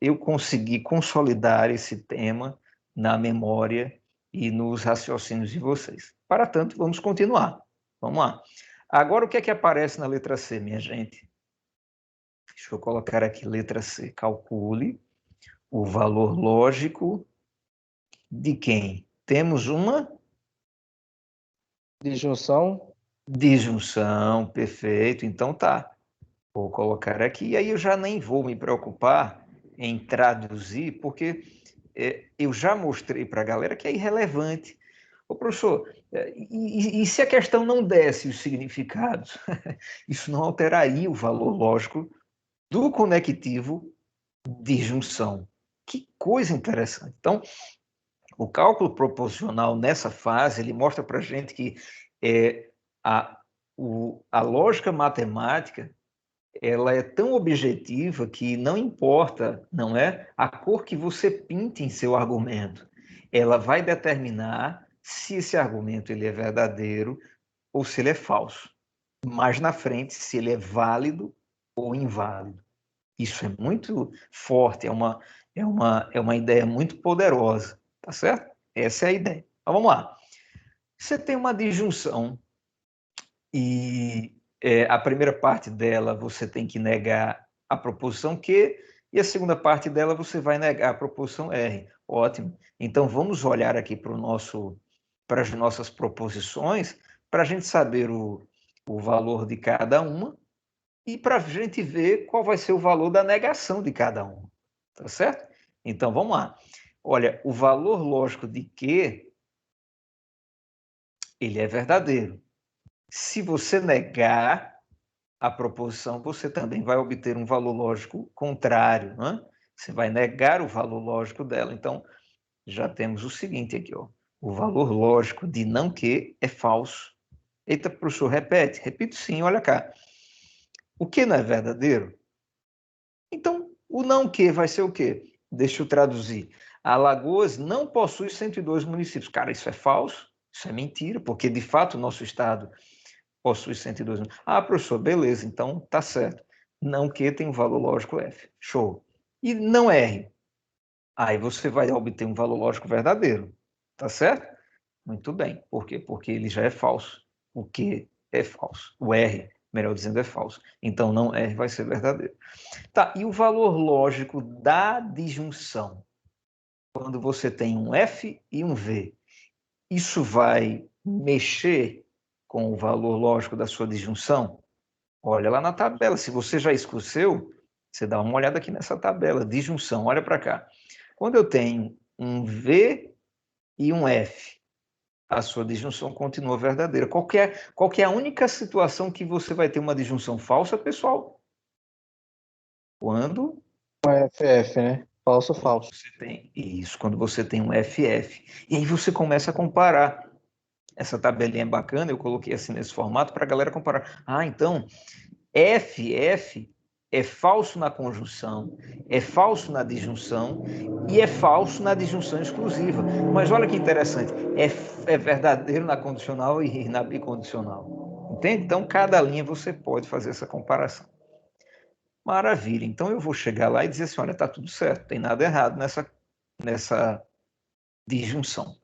eu conseguir consolidar esse tema na memória e nos raciocínios de vocês. Para tanto, vamos continuar. Vamos lá. Agora, o que é que aparece na letra C, minha gente? Deixa eu colocar aqui letra C. Calcule o valor lógico de quem? Temos uma Disjunção. disjunção, perfeito. Então tá. Vou colocar aqui, e aí eu já nem vou me preocupar em traduzir, porque eu já mostrei para a galera que é irrelevante. Ô, professor, e se a questão não desse os significados? Isso não alteraria o valor lógico do conectivo de junção. Que coisa interessante. Então, o cálculo proposicional nessa fase, ele mostra para a gente que a lógica matemática ela é tão objetiva que não importa, não é, a cor que você pinte em seu argumento. Ela vai determinar se esse argumento ele é verdadeiro ou se ele é falso. Mais na frente, se ele é válido ou inválido. Isso é muito forte, é uma ideia muito poderosa, tá certo? Essa é a ideia. Então, vamos lá. Você tem uma disjunção e a primeira parte dela você tem que negar a proposição Q e a segunda parte dela você vai negar a proposição R. Ótimo. Então vamos olhar aqui para as nossas proposições para a gente saber o valor de cada uma e para a gente ver qual vai ser o valor da negação de cada uma. Tá certo? Então vamos lá. Olha, o valor lógico de Q ele é verdadeiro. Se você negar a proposição, você também vai obter um valor lógico contrário, né? Você vai negar o valor lógico dela. Então, já temos o seguinte aqui, ó. O valor lógico de não que é falso. Eita, professor, repete. Repito sim, olha cá. O que não é verdadeiro? Então, o não que vai ser o quê? Deixa eu traduzir. Alagoas não possui 102 municípios. Cara, isso é falso? Isso é mentira, porque de fato o nosso estado possui 102. Ah, professor, beleza, então tá certo. Não que tem um valor lógico F. Show. E não R. Aí você vai obter um valor lógico verdadeiro. Tá certo? Muito bem. Por quê? Porque ele já é falso. O que é falso. O R, melhor dizendo, é falso. Então não R vai ser verdadeiro. Tá, e o valor lógico da disjunção? Quando você tem um F e um V, isso vai mexer com o valor lógico da sua disjunção? Olha lá na tabela. Se você já esqueceu, você dá uma olhada aqui nessa tabela, disjunção. Olha para cá. Quando eu tenho um V e um F, a sua disjunção continua verdadeira. Qual que é a única situação que você vai ter uma disjunção falsa, pessoal? Quando FF, né? Falso, falso. Você tem isso, quando você tem um FF. E aí você começa a comparar. Essa tabelinha é bacana, eu coloquei assim nesse formato para a galera comparar. Ah, então, FF é falso na conjunção, é falso na disjunção e é falso na disjunção exclusiva. Mas olha que interessante, é verdadeiro na condicional e na bicondicional. Entende? Então, cada linha você pode fazer essa comparação. Maravilha. Então, eu vou chegar lá e dizer assim, olha, está tudo certo, não tem nada errado nessa disjunção.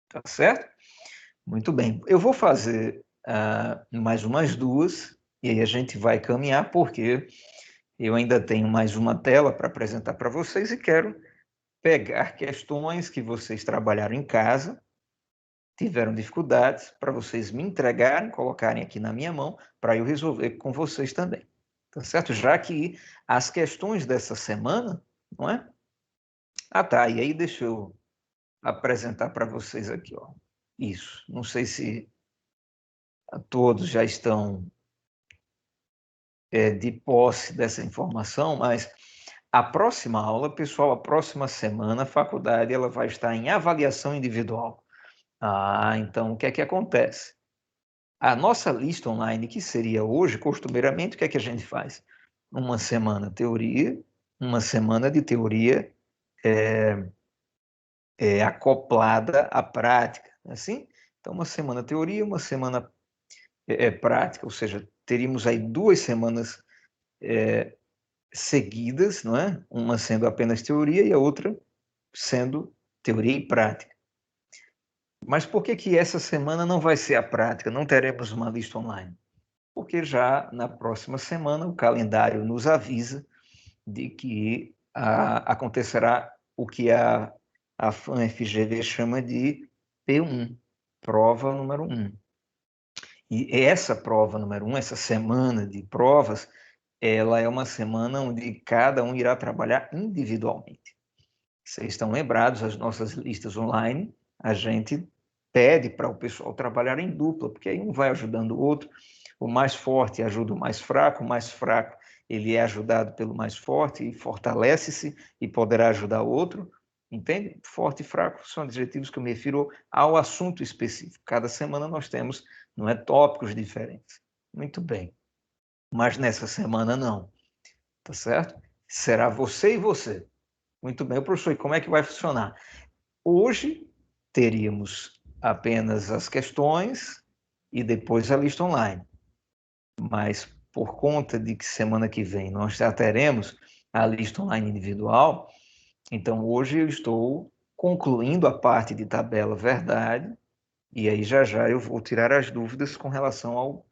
Tá certo? Muito bem. Eu vou fazer mais umas duas, e aí a gente vai caminhar, porque eu ainda tenho mais uma tela para apresentar para vocês e quero pegar questões que vocês trabalharam em casa, tiveram dificuldades, para vocês me entregarem, colocarem aqui na minha mão, para eu resolver com vocês também. Tá certo? Já que as questões dessa semana, não é? Ah, tá. E aí deixa eu apresentar para vocês aqui, ó. Isso. Não sei se todos já estão de posse dessa informação, mas a próxima aula, pessoal, a próxima semana, a faculdade ela vai estar em avaliação individual. Ah, então o que é que acontece? A nossa lista online, que seria hoje, costumeiramente, o que é que a gente faz? Uma semana teoria, uma semana de teoria acoplada à prática, assim? Então, uma semana teoria, uma semana prática, ou seja, teríamos aí 2 semanas seguidas, não é? Uma sendo apenas teoria e a outra sendo teoria e prática. Mas por que que essa semana não vai ser a prática? Não teremos uma lista online? Porque já na próxima semana o calendário nos avisa de que acontecerá o que a FAN-FGV chama de P1, prova número 1. E essa prova número 1, essa semana de provas, ela é uma semana onde cada um irá trabalhar individualmente. Vocês estão lembrados, as nossas listas online, a gente pede para o pessoal trabalhar em dupla, porque aí um vai ajudando o outro, o mais forte ajuda o mais fraco ele é ajudado pelo mais forte e fortalece-se e poderá ajudar o outro, entende? Forte e fraco são adjetivos que eu me refiro ao assunto específico. Cada semana nós temos, não é, tópicos diferentes. Muito bem. Mas nessa semana não, tá certo? Será você e você. Muito bem, professor, e como é que vai funcionar? Hoje teríamos apenas as questões e depois a lista online. Mas por conta de que semana que vem nós já teremos a lista online individual, então hoje eu estou concluindo a parte de tabela verdade, e aí já já eu vou tirar as dúvidas com relação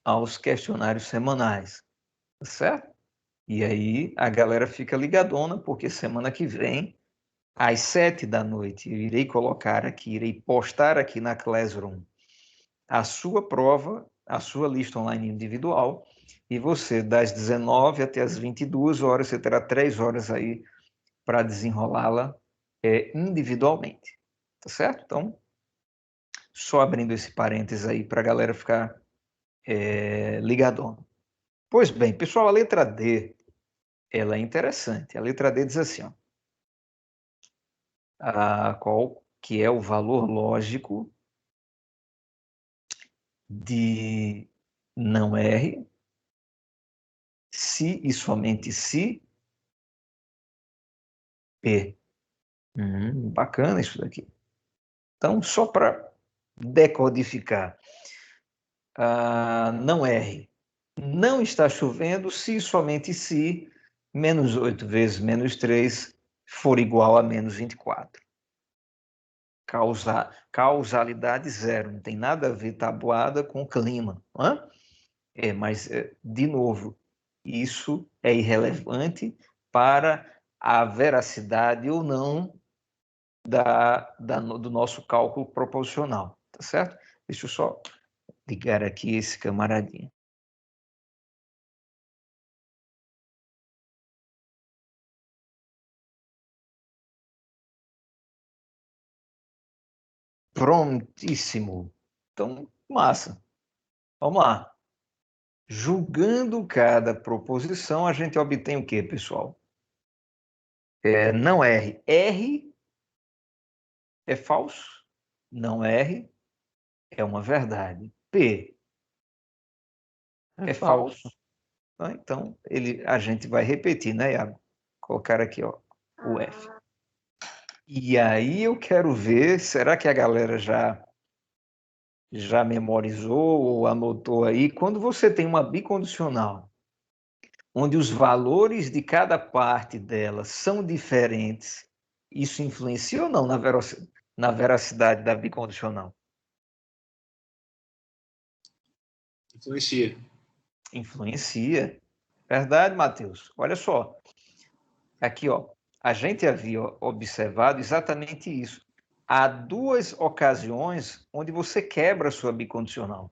aos questionários semanais, tá certo? E aí a galera fica ligadona, porque semana que vem, às 7 da noite, eu irei colocar aqui, irei postar aqui na Classroom a sua prova, a sua lista online individual, e você, das 19 até as 22 horas, você terá 3 horas aí para desenrolá-la individualmente, tá certo? Então, só abrindo esse parênteses aí para a galera ficar ligadona. Pois bem, pessoal, a letra D, ela é interessante. A letra D diz assim, ó, qual que é o valor lógico de não R, se e somente se P. Bacana isso daqui. Então, só para decodificar, não R. Não está chovendo se e somente se menos 8 vezes menos 3 for igual a menos 24. Causalidade zero, não tem nada a ver tabuada com clima. Não é? Mas, de novo, isso é irrelevante para a veracidade ou não do nosso cálculo proposicional, tá certo? Deixa eu só ligar aqui esse camaradinho. Prontíssimo. Então, massa. Vamos lá. Julgando cada proposição, a gente obtém o quê, pessoal? Não R. R é falso. Não R é uma verdade. P é falso. Então, a gente vai repetir, né, Iago? Colocar aqui, ó, o F. E aí eu quero ver, será que a galera já memorizou ou anotou aí? Quando você tem uma bicondicional, onde os valores de cada parte dela são diferentes, isso influencia ou não na veracidade da bicondicional? Influencia. Influencia. Verdade, Matheus? Olha só. Aqui, ó, a gente havia observado exatamente isso. Há duas ocasiões onde você quebra a sua bicondicional.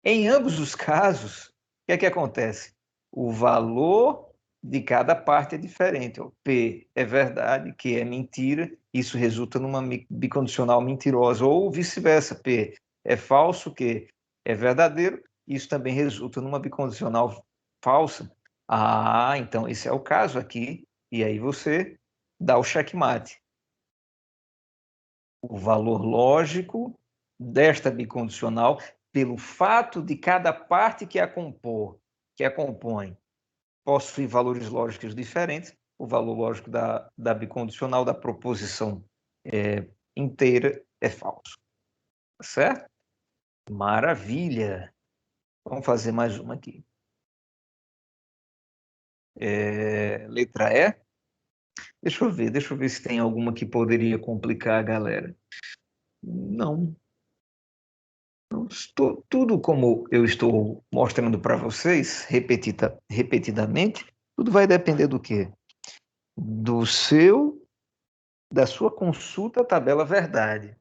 Em ambos os casos, o que é que acontece? O valor de cada parte é diferente. Ó. P é verdade, Q é mentira, isso resulta numa bicondicional mentirosa, ou vice-versa. P é falso, Q é verdadeiro, isso também resulta numa bicondicional falsa. Ah, então esse é o caso aqui, e aí você dá o checkmate. O valor lógico desta bicondicional, pelo fato de cada parte que a compõe, possui valores lógicos diferentes, o valor lógico da bicondicional, da proposição inteira, é falso. Certo? Maravilha! Vamos fazer mais uma aqui. Letra E. Deixa eu ver se tem alguma que poderia complicar a galera. Não, tudo como eu estou mostrando para vocês, repetidamente, tudo vai depender do quê? Da sua consulta à tabela verdade,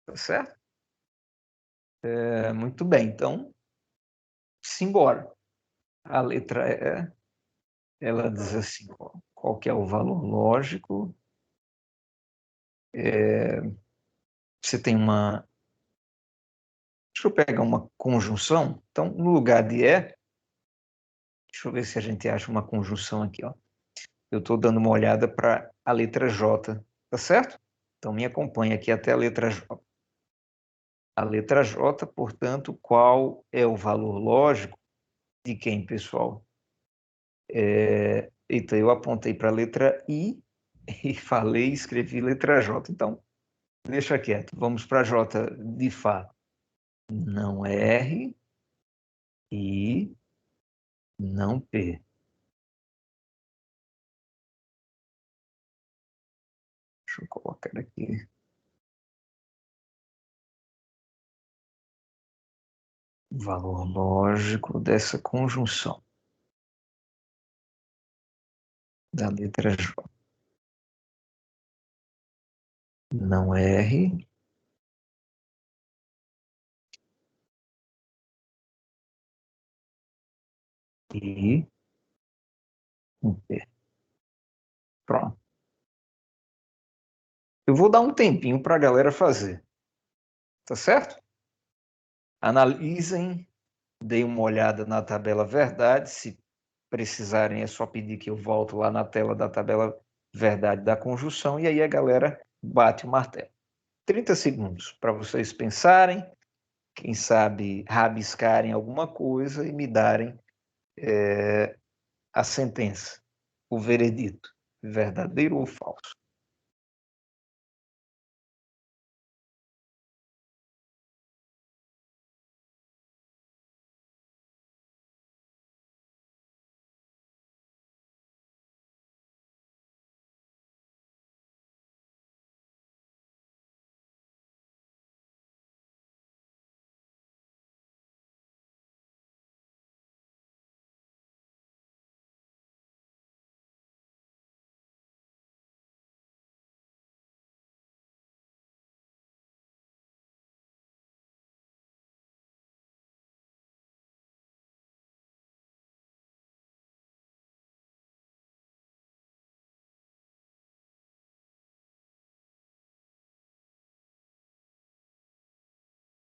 tá certo? Muito bem, então, simbora. A letra E, ela diz assim, qual que é o valor lógico? Você tem uma... Deixa eu pegar uma conjunção. Então, no lugar de E, deixa eu ver se a gente acha uma conjunção aqui, ó. Eu estou dando uma olhada para a letra J, tá certo? Então, me acompanha aqui até a letra J. A letra J, portanto, qual é o valor lógico de quem, pessoal? Eita, eu apontei para a letra I e falei, escrevi letra J. Então, deixa quieto. Vamos para J de Fá. Não é R, I, não P. Deixa eu colocar aqui. Valor lógico dessa conjunção da letra J. Não é R, I, P. Pronto. Eu vou dar um tempinho para a galera fazer. Tá certo? Analisem, deem uma olhada na tabela verdade. Se precisarem, é só pedir que eu volto lá na tela da tabela verdade da conjunção e aí a galera bate o martelo. 30 segundos para vocês pensarem, quem sabe rabiscarem alguma coisa e me darem a sentença, o veredito, verdadeiro ou falso.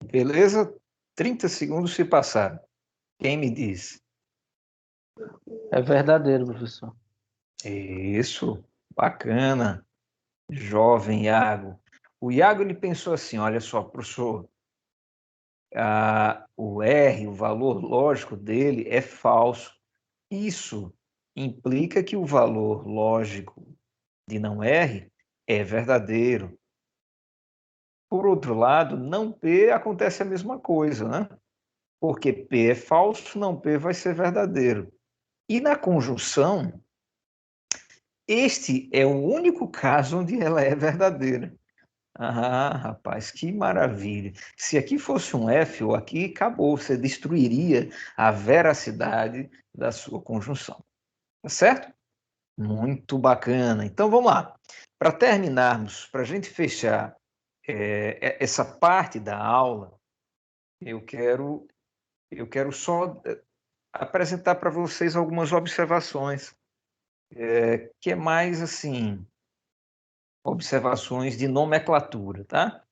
Beleza? 30 segundos se passaram. Quem me diz? É verdadeiro, professor. Isso, bacana. Jovem Iago. O Iago ele pensou assim: olha só, professor, o R, o valor lógico dele é falso. Isso implica que o valor lógico de não R é verdadeiro. Por outro lado, não P acontece a mesma coisa, né? Porque P é falso, não P vai ser verdadeiro. E na conjunção, este é o único caso onde ela é verdadeira. Ah, rapaz, que maravilha. Se aqui fosse um F ou aqui, acabou, você destruiria a veracidade da sua conjunção. Tá certo? Muito bacana. Então vamos lá. Para terminarmos, para a gente fechar essa parte da aula, eu quero só apresentar para vocês algumas observações, que é mais assim, observações de nomenclatura, tá?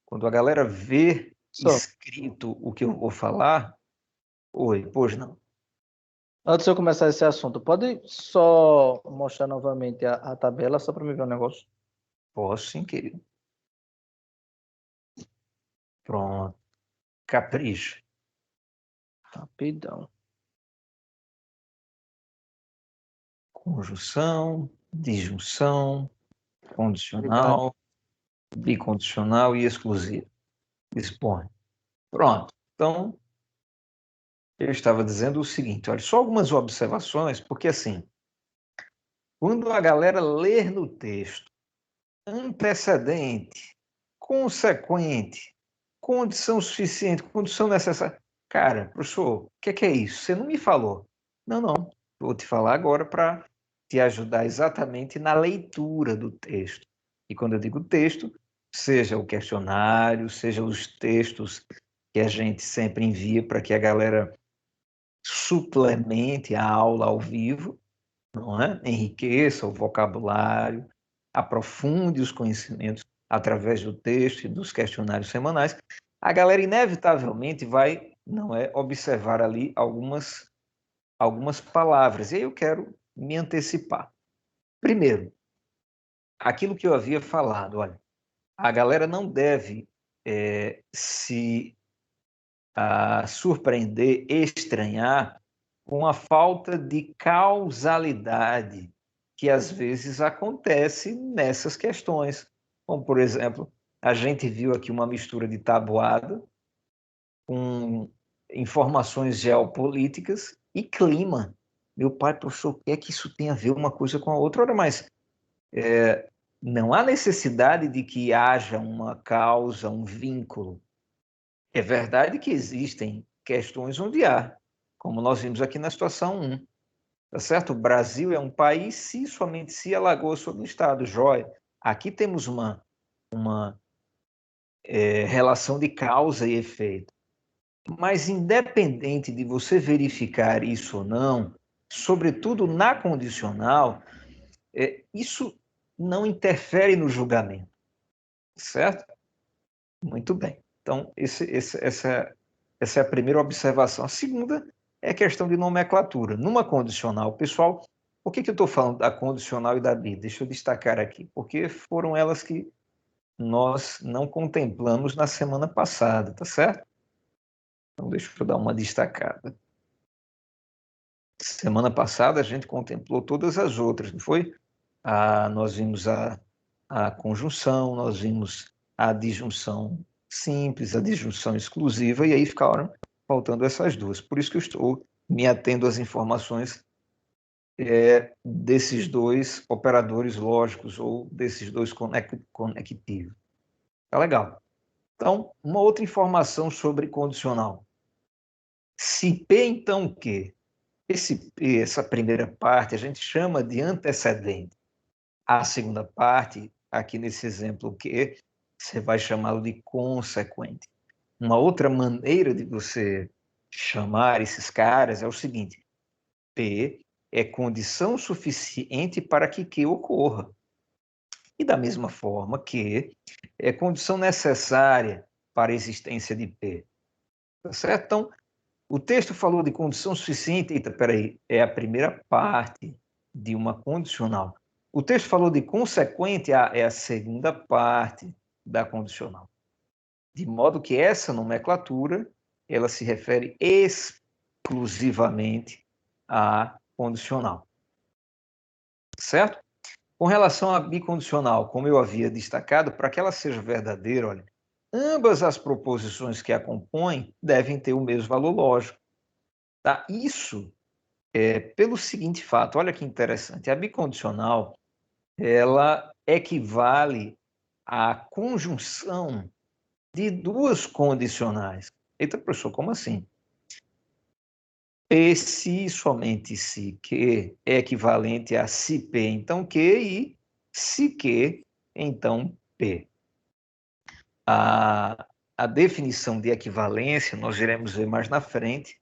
Quando a galera vê Só, escrito o que eu vou falar, oi, pois não. antes de eu começar esse assunto, pode só mostrar novamente a tabela, só para me ver um negócio? Posso sim, querido. Pronto. Capricho. Rapidão. Conjunção, disjunção, Obrigado. condicional, bicondicional e exclusivo. Dispõe. Pronto. Então, eu estava dizendo o seguinte, olha, só algumas observações, porque assim, quando a galera ler no texto antecedente, consequente, condição suficiente, condição necessária. Cara, professor, o que é isso? Você não me falou. Não, não. Vou te falar agora para te ajudar exatamente na leitura do texto. E quando eu digo texto, seja o questionário, seja os textos que a gente sempre envia para que a galera suplemente a aula ao vivo, não é? Enriqueça o vocabulário, aprofunde os conhecimentos através do texto e dos questionários semanais, a galera inevitavelmente vai, não é, observar ali algumas palavras. E aí eu quero me antecipar. Primeiro, aquilo que eu havia falado, olha, a galera não deve se surpreender, estranhar com a falta de causalidade que às vezes acontece nessas questões. Como, por exemplo, a gente viu aqui uma mistura de tabuada com informações geopolíticas e clima. Meu pai, professor, o que é que isso tem a ver uma coisa com a outra? Ora, mas não há necessidade de que haja uma causa, um vínculo. É verdade que existem questões onde há, como nós vimos aqui na situação 1. Tá certo? O Brasil é um país se somente se Alagoas for um estado, jóia. Aqui temos uma relação de causa e efeito. Mas independente de você verificar isso ou não, sobretudo na condicional, isso não interfere no julgamento, certo? Muito bem. Então, essa é a primeira observação. A segunda é a questão de nomenclatura. Numa condicional, pessoal, por que eu estou falando da condicional e da bi? Deixa eu destacar aqui, porque foram elas que nós não contemplamos na semana passada, tá certo? Então, deixa eu dar uma destacada. Semana passada a gente contemplou todas as outras, não foi? Nós vimos a conjunção, nós vimos a disjunção simples, a disjunção exclusiva, e aí ficaram faltando essas duas. Por isso que eu estou me atendo às informações desses dois operadores lógicos ou desses dois conectivos. Tá legal. Então, uma outra informação sobre condicional. Se P, então o quê? Esse P, essa primeira parte, a gente chama de antecedente. A segunda parte, aqui nesse exemplo, o quê? Você vai chamá-lo de consequente. Uma outra maneira de você chamar esses caras é o seguinte: P é condição suficiente para que Q ocorra. E da mesma forma que é condição necessária para a existência de P. Tá certo? Então, O texto falou de condição suficiente. Eita, peraí, é a primeira parte de uma condicional. O texto falou de consequente, é a segunda parte da condicional. De modo que essa nomenclatura, ela se refere exclusivamente à condicional. Certo? Com relação à bicondicional, como eu havia destacado, para que ela seja verdadeira, olha, ambas as proposições que a compõem devem ter o mesmo valor lógico. Tá? Isso é pelo seguinte fato, olha que interessante, a bicondicional, ela equivale à conjunção de duas condicionais. Eita, professor, como assim? P se somente se Q é equivalente a se P, então Q, e se Q, então P. A definição de equivalência nós iremos ver mais na frente,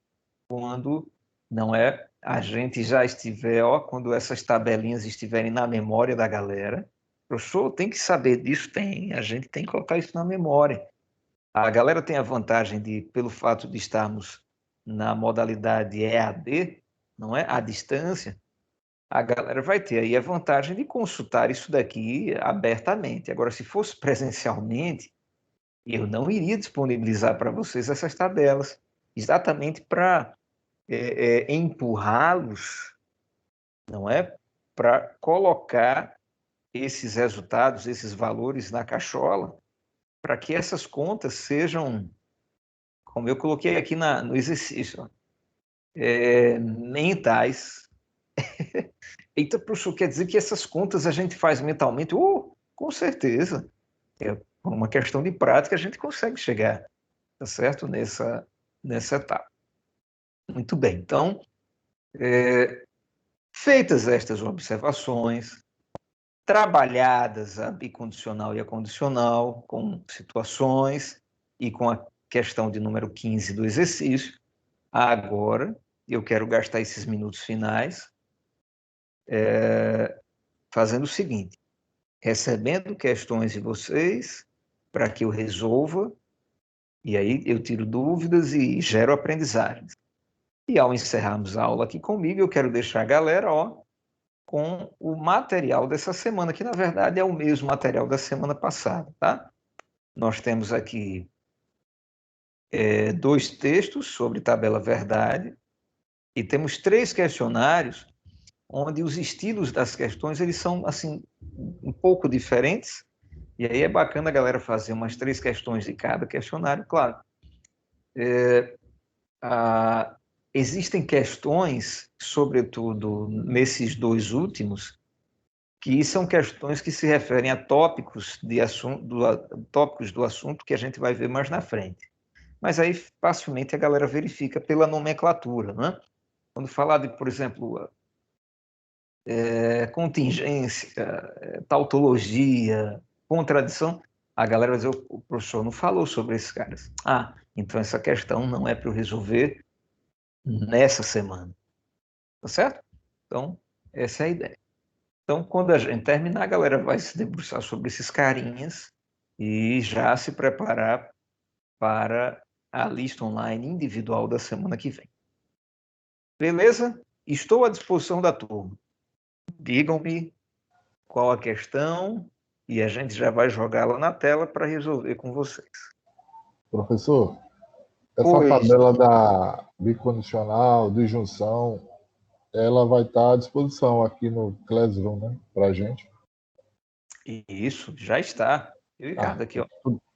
quando não é a gente já estiver, quando essas tabelinhas estiverem na memória da galera. Professor, tem que saber disso? Tem, a gente tem que colocar isso na memória. A galera tem a vantagem de, pelo fato de estarmos na modalidade EAD, não é? À distância, a galera vai ter aí a vantagem de consultar isso daqui abertamente. Agora, se fosse presencialmente, eu não iria disponibilizar para vocês essas tabelas, exatamente para empurrá-los, não é? Para colocar esses resultados, esses valores na cachola, para que essas contas sejam, como eu coloquei aqui no exercício, mentais. Eita, professor, quer dizer que essas contas a gente faz mentalmente? Com certeza. É uma questão de prática, a gente consegue chegar, tá certo? Nessa etapa. Muito bem. Então, feitas estas observações, trabalhadas a bicondicional e a condicional, com situações e com a questão de número 15 do exercício, agora eu quero gastar esses minutos finais fazendo o seguinte: recebendo questões de vocês para que eu resolva, e aí eu tiro dúvidas e gero aprendizagens. E ao encerrarmos a aula aqui comigo, eu quero deixar a galera com o material dessa semana, que na verdade é o mesmo material da semana passada, tá? Nós temos aqui 2 textos sobre tabela verdade e temos 3 questionários onde os estilos das questões eles são assim um pouco diferentes, e aí é bacana a galera fazer umas 3 questões de cada questionário, claro. Existem questões, sobretudo nesses 2 últimos, que são questões que se referem a tópicos tópicos do assunto que a gente vai ver mais na frente. Mas aí facilmente a galera verifica pela nomenclatura, né? Quando falar de, por exemplo, contingência, tautologia, contradição, a galera vai dizer, o professor não falou sobre esses caras. Então essa questão não é para eu resolver nessa semana. Tá certo? Então, essa é a ideia. Então, quando a gente terminar, a galera vai se debruçar sobre esses carinhas e já se preparar para a lista online individual da semana que vem. Beleza? Estou à disposição da turma. Digam-me qual a questão e a gente já vai jogá-la na tela para resolver com vocês. Professor, essa Pois, tabela da bicondicional, de junção, ela vai estar à disposição aqui no Classroom, né, para a gente. isso, já está. Ricardo, aqui, ó.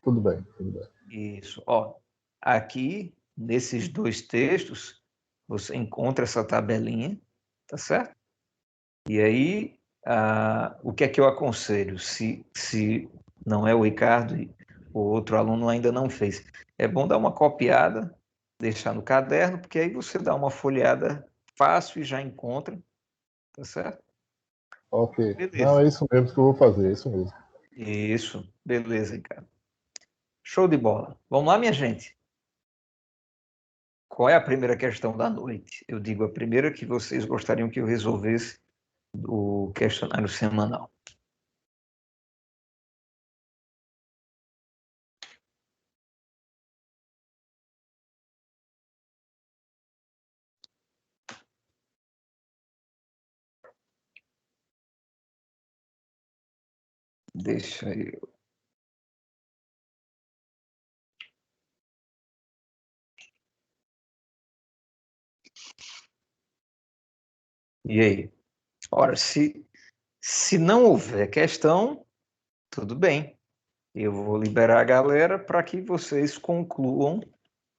Tudo bem, tudo bem. Isso, ó. Aqui, nesses 2 textos, você encontra essa tabelinha, tá certo? E aí, o que é que eu aconselho? Se não é o Ricardo e o outro aluno ainda não fez, é bom dar uma copiada, deixar no caderno, porque aí você dá uma folheada fácil e já encontra, tá certo? Ok. Não, Beleza. é isso mesmo que eu vou fazer, é isso mesmo. Isso, beleza, Ricardo. Show de bola. Vamos lá, minha gente. Qual é a primeira questão da noite? Eu digo a primeira que vocês gostariam que eu resolvesse do questionário semanal. Deixa eu. E aí? Ora, se não houver questão, tudo bem. Eu vou liberar a galera para que vocês concluam,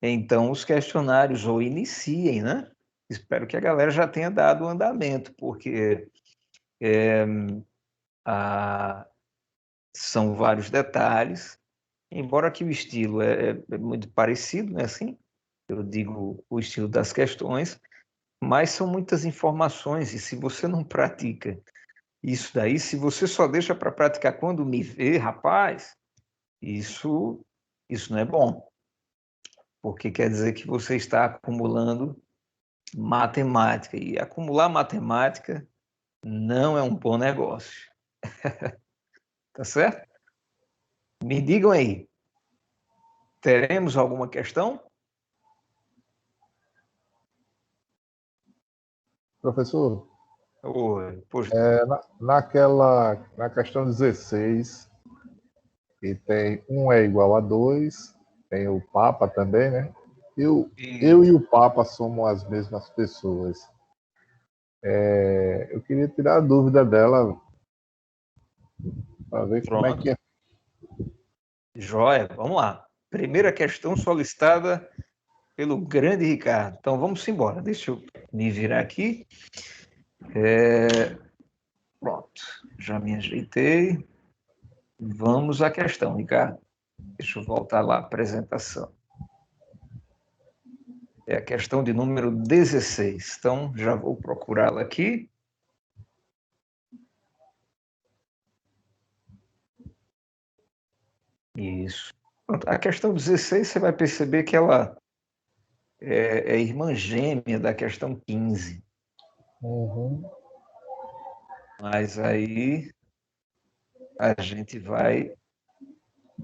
então, os questionários ou iniciem, né? Espero que a galera já tenha dado o andamento, porque são vários detalhes, embora que o estilo é muito parecido, né? Assim, eu digo o estilo das questões, mas são muitas informações, e se você não pratica isso daí, se você só deixa para praticar quando me vê, rapaz, isso não é bom, porque quer dizer que você está acumulando matemática, e acumular matemática não é um bom negócio. Tá certo? Me digam aí, teremos alguma questão? Professor, Oi, pois, na questão 16, que tem 1 é igual a 2, tem o Papa também, né? Eu e o Papa somos as mesmas pessoas. Eu queria tirar a dúvida dela para ver como é pronto. que é. Joia, vamos lá. Primeira questão solicitada pelo grande Ricardo. Então vamos embora. Deixa eu me virar aqui. Pronto, já me ajeitei. Vamos à questão, Ricardo. Deixa eu voltar lá à apresentação. É a questão de número 16. Então já vou procurá-la aqui. Isso. Pronto, a questão 16, você vai perceber que ela é irmã gêmea da questão 15. Uhum. Mas aí a gente vai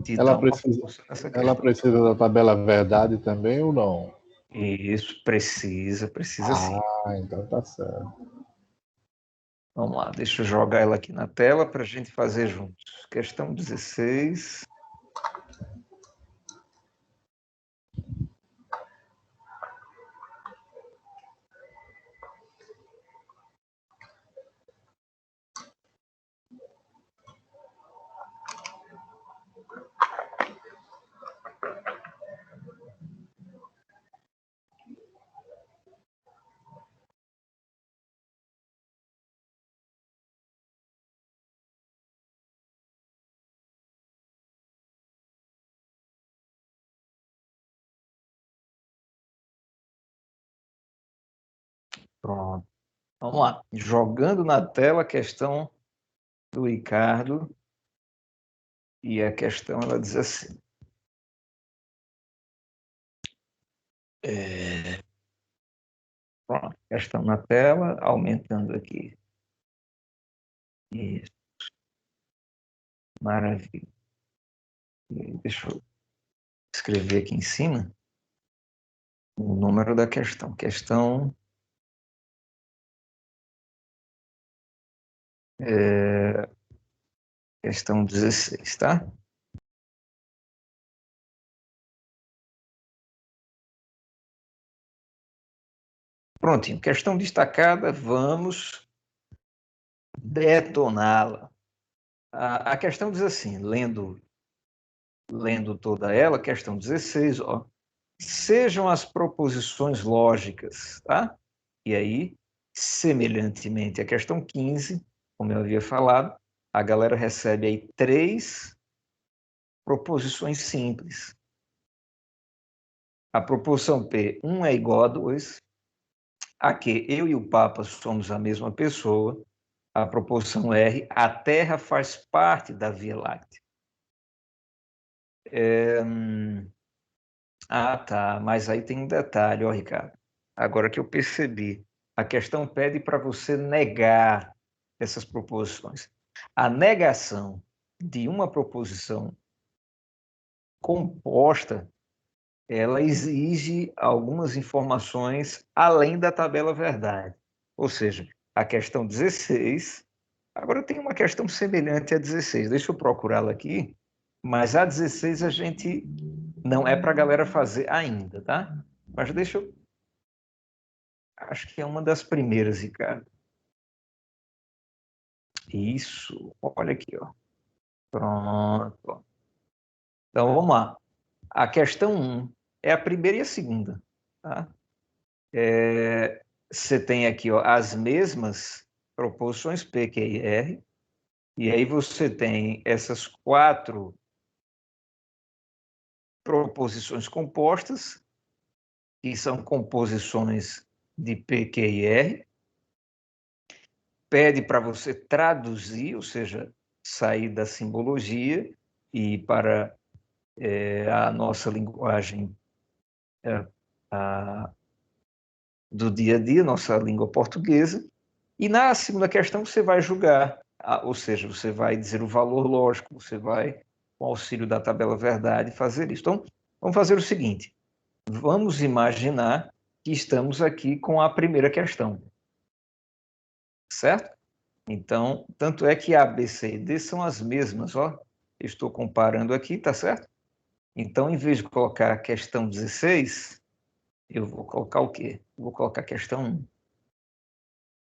te Ela dar uma precisa, força nessa ela questão. precisa da tabela verdade também ou não? Isso, precisa sim. Então tá certo. Vamos lá, deixa eu jogar ela aqui na tela para a gente fazer juntos. Questão 16. Pronto. Vamos lá. Jogando na tela a questão do Ricardo. E a questão, ela diz assim. Pronto, questão na tela, aumentando aqui. Isso, maravilha. Deixa eu escrever aqui em cima o número da questão. Questão questão 16, tá? Prontinho, questão destacada, vamos detoná-la. A questão diz assim, lendo toda ela, questão 16, ó, sejam as proposições lógicas, tá? E aí, semelhantemente à questão 15, como eu havia falado, a galera recebe aí 3 proposições simples. A proposição P, 1 é igual a 2, a que eu e o Papa somos a mesma pessoa, a proposição R, a Terra faz parte da Via Láctea. Tá, mas aí tem um detalhe, ó, Ricardo. Agora que eu percebi, a questão pede para você negar essas proposições. A negação de uma proposição composta, ela exige algumas informações além da tabela verdade. Ou seja, a questão 16 Agora tem uma questão semelhante a 16. Deixa eu procurá-la aqui. Mas a 16 a gente não é para a galera fazer ainda, tá? Mas deixa eu... Acho que é uma das primeiras, Ricardo. Isso. Olha aqui, ó. Pronto. Então, vamos lá. A questão 1 é a primeira e a segunda, tá? Você tem aqui, ó, as mesmas proposições P, Q e R, e aí você tem essas 4 proposições compostas, que são composições de P, Q e R. Pede para você traduzir, ou seja, sair da simbologia e para a nossa linguagem do dia a dia, nossa língua portuguesa. E na segunda questão você vai julgar, ou seja, você vai dizer o valor lógico, você vai, com auxílio da tabela verdade, fazer isso. Então, vamos fazer o seguinte, vamos imaginar que estamos aqui com a primeira questão, certo? Então, tanto é que A, B, C e D são as mesmas, ó. Estou comparando aqui, tá certo? Então, em vez de colocar a questão 16, eu vou colocar o quê? Vou colocar a questão 1.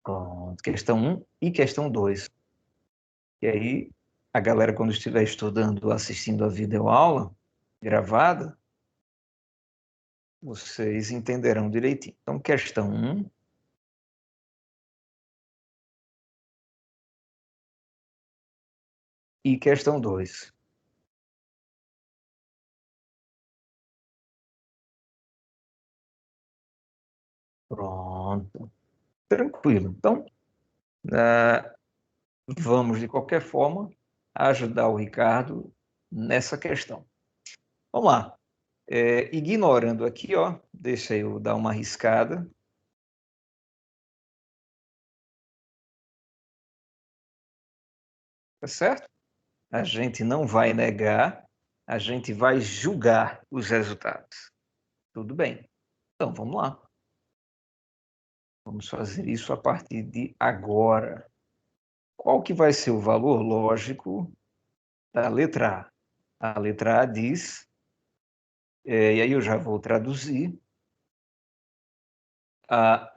Pronto, questão 1 e questão 2. E aí, a galera, quando estiver estudando, assistindo a videoaula gravada, vocês entenderão direitinho. Então, questão 1 e questão 2. Pronto. Tranquilo. Então, vamos, de qualquer forma, ajudar o Ricardo nessa questão. Vamos lá. Ignorando aqui, ó, deixa eu dar uma riscada. Tá certo? A gente não vai negar, a gente vai julgar os resultados. Tudo bem. Então, vamos lá. Vamos fazer isso a partir de agora. Qual que vai ser o valor lógico da letra A? A letra A diz, e aí eu já vou traduzir,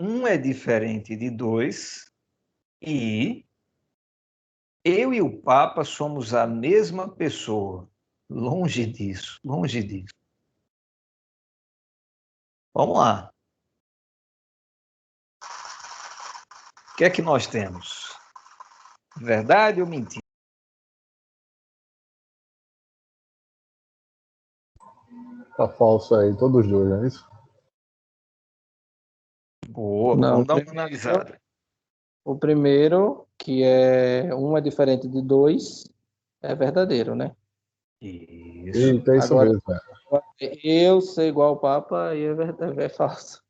1 é diferente de 2 e eu e o Papa somos a mesma pessoa. Longe disso, longe disso. Vamos lá. O que é que nós temos? Verdade ou mentira? Tá falso aí, todos dois, não é isso? Boa, Não, vamos dar uma analisada. o primeiro, que é 1 é diferente de 2, é verdadeiro, né? Isso. Eita, é isso Agora, mesmo. eu ser igual ao Papa, aí é verdade, é falso.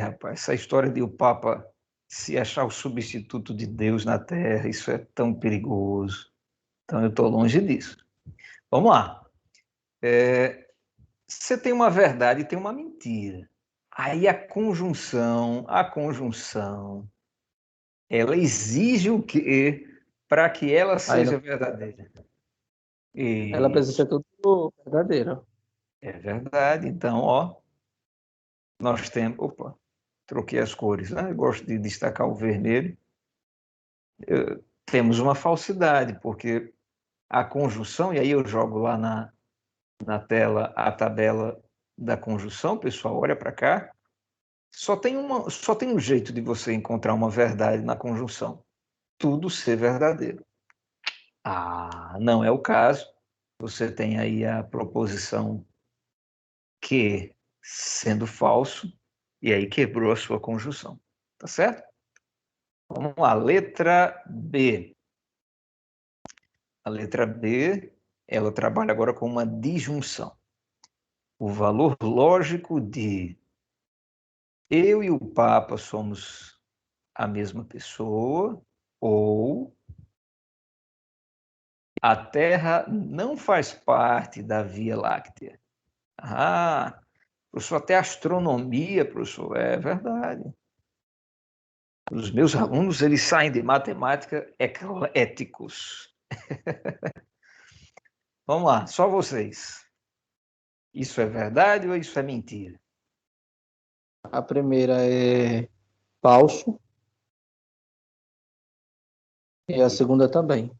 Rapaz, essa história de o Papa se achar o substituto de Deus na Terra, isso é tão perigoso. Então, eu estou longe disso. Vamos lá. Você tem uma verdade e tem uma mentira. Aí a conjunção, ela exige o quê para que ela Aí seja verdadeira? ela precisa Isso, ser tudo verdadeiro. é verdade. Então, ó, nós temos... Opa, troquei as cores, né? Eu gosto de destacar o vermelho. Temos uma falsidade, porque a conjunção, e aí eu jogo lá na tela a tabela da conjunção, pessoal, olha para cá, só tem um jeito de você encontrar uma verdade na conjunção, tudo ser verdadeiro. Não é o caso, você tem aí a proposição que sendo falso, e aí quebrou a sua conjunção, tá certo? Vamos lá, letra B. A letra B, ela trabalha agora com uma disjunção. O valor lógico de eu e o Papa somos a mesma pessoa, ou a Terra não faz parte da Via Láctea. Professor, até astronomia, professor, é verdade. Os meus alunos, eles saem de matemática ecléticos. Vamos lá, só vocês. Isso é verdade ou isso é mentira? A primeira é falso e a segunda também.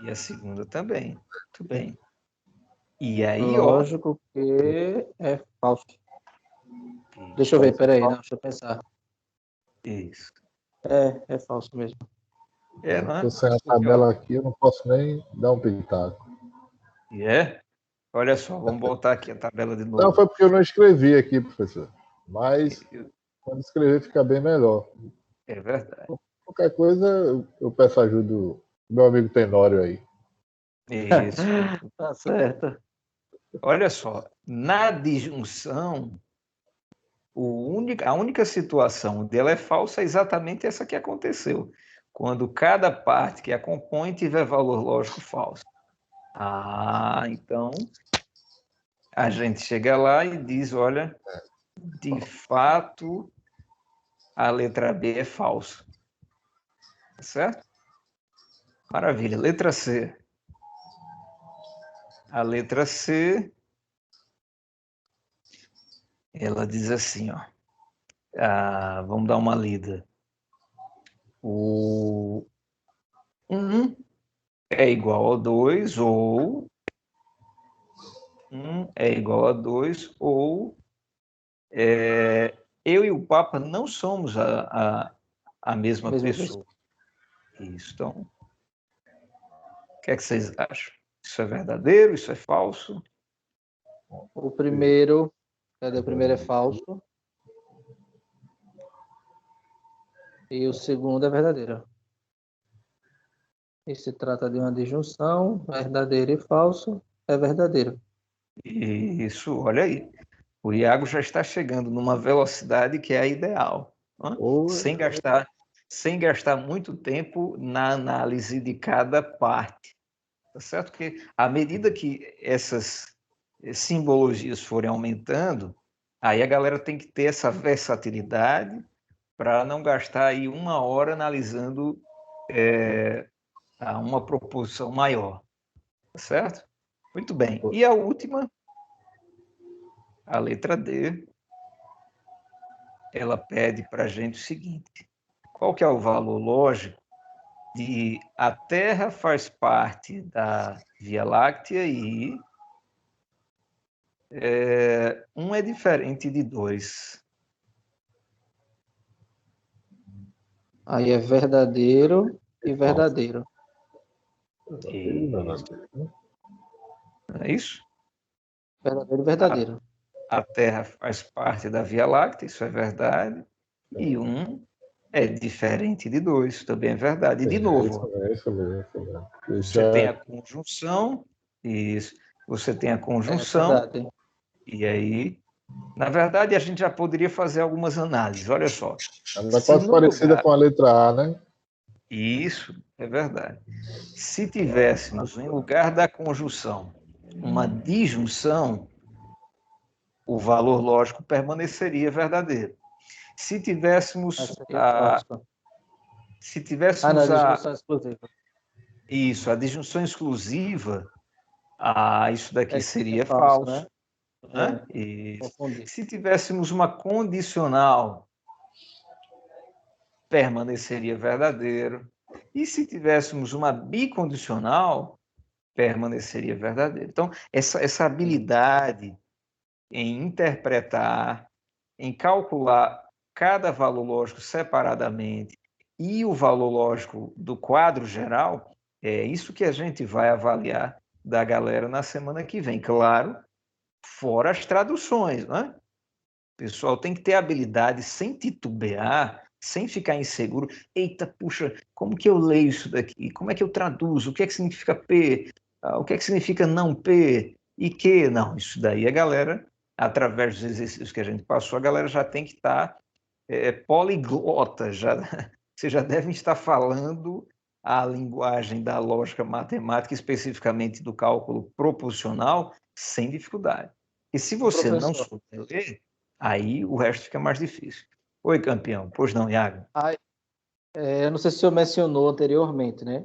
E a segunda também. Muito bem. E aí, Lógico que é falso. ó. Deixa eu ver, peraí, não, deixa eu pensar. Isso. É falso mesmo. Não é? Estou sem a Porque, tabela aqui, eu não posso nem dar um pitaco. E é? Olha só, vamos voltar aqui a tabela de Não, novo. foi porque eu não escrevi aqui, professor. Mas quando escrever fica bem melhor. É verdade. Qualquer coisa, eu peço ajuda do meu amigo Tenório aí. Isso. Tá certo. Olha só, na disjunção, a única situação dela é falsa é exatamente essa que aconteceu. Quando cada parte que a compõe tiver valor lógico falso. Então a gente chega lá e diz, olha, de fato a letra B é falsa. Certo? Maravilha. Letra C. A letra C, ela diz assim, ó. Vamos dar uma lida. O 1 é igual a 2, ou 1 é igual a 2, ou eu e o Papa não somos a mesma pessoa. Isso, então, o que é que vocês acham? Isso é verdadeiro? Isso é falso? O primeiro, o primeiro é falso. E o segundo é verdadeiro. E se trata de uma disjunção, verdadeiro e falso, é verdadeiro. Isso, olha aí. O Iago já está chegando numa velocidade que é a ideal, sem gastar muito tempo na análise de cada parte. Tá certo? Porque à medida que essas simbologias forem aumentando, aí a galera tem que ter essa versatilidade para não gastar aí 1 hora analisando uma proposição maior. Tá certo? Muito bem. E a última, a letra D, ela pede para a gente o seguinte: qual que é o valor lógico de a Terra faz parte da Via Láctea e um é diferente de 2. Aí é verdadeiro e verdadeiro. Não é isso? Verdadeiro e verdadeiro. A Terra faz parte da Via Láctea, isso é verdade. E um é diferente de 2, também é verdade. E de novo, você tem a conjunção, isso, você tem a conjunção, e aí, na verdade, a gente já poderia fazer algumas análises. Olha só. Ela é quase parecida com a letra A, né? Isso, é verdade. Se tivéssemos, em lugar da conjunção, uma disjunção, o valor lógico permaneceria verdadeiro. Se tivéssemos a disjunção exclusiva. Isso, a disjunção exclusiva, isso daqui seria falso. Né? Se tivéssemos uma condicional, permaneceria verdadeiro. E se tivéssemos uma bicondicional, permaneceria verdadeiro. Então, essa habilidade em interpretar, em calcular cada valor lógico separadamente e o valor lógico do quadro geral, é isso que a gente vai avaliar da galera na semana que vem. Claro, fora as traduções, né? O pessoal tem que ter habilidade sem titubear, sem ficar inseguro. Eita, puxa, como que eu leio isso daqui? Como é que eu traduzo? O que é que significa P? O que é que significa não P? E que? Não, isso daí a galera, através dos exercícios que a gente passou, a galera já tem que estar poliglota, vocês já devem estar falando a linguagem da lógica matemática, especificamente do cálculo proposicional, sem dificuldade. E se você não souber ler, aí o resto fica mais difícil. Oi, campeão. Pois não, Iago? Eu não sei se o senhor mencionou anteriormente, né?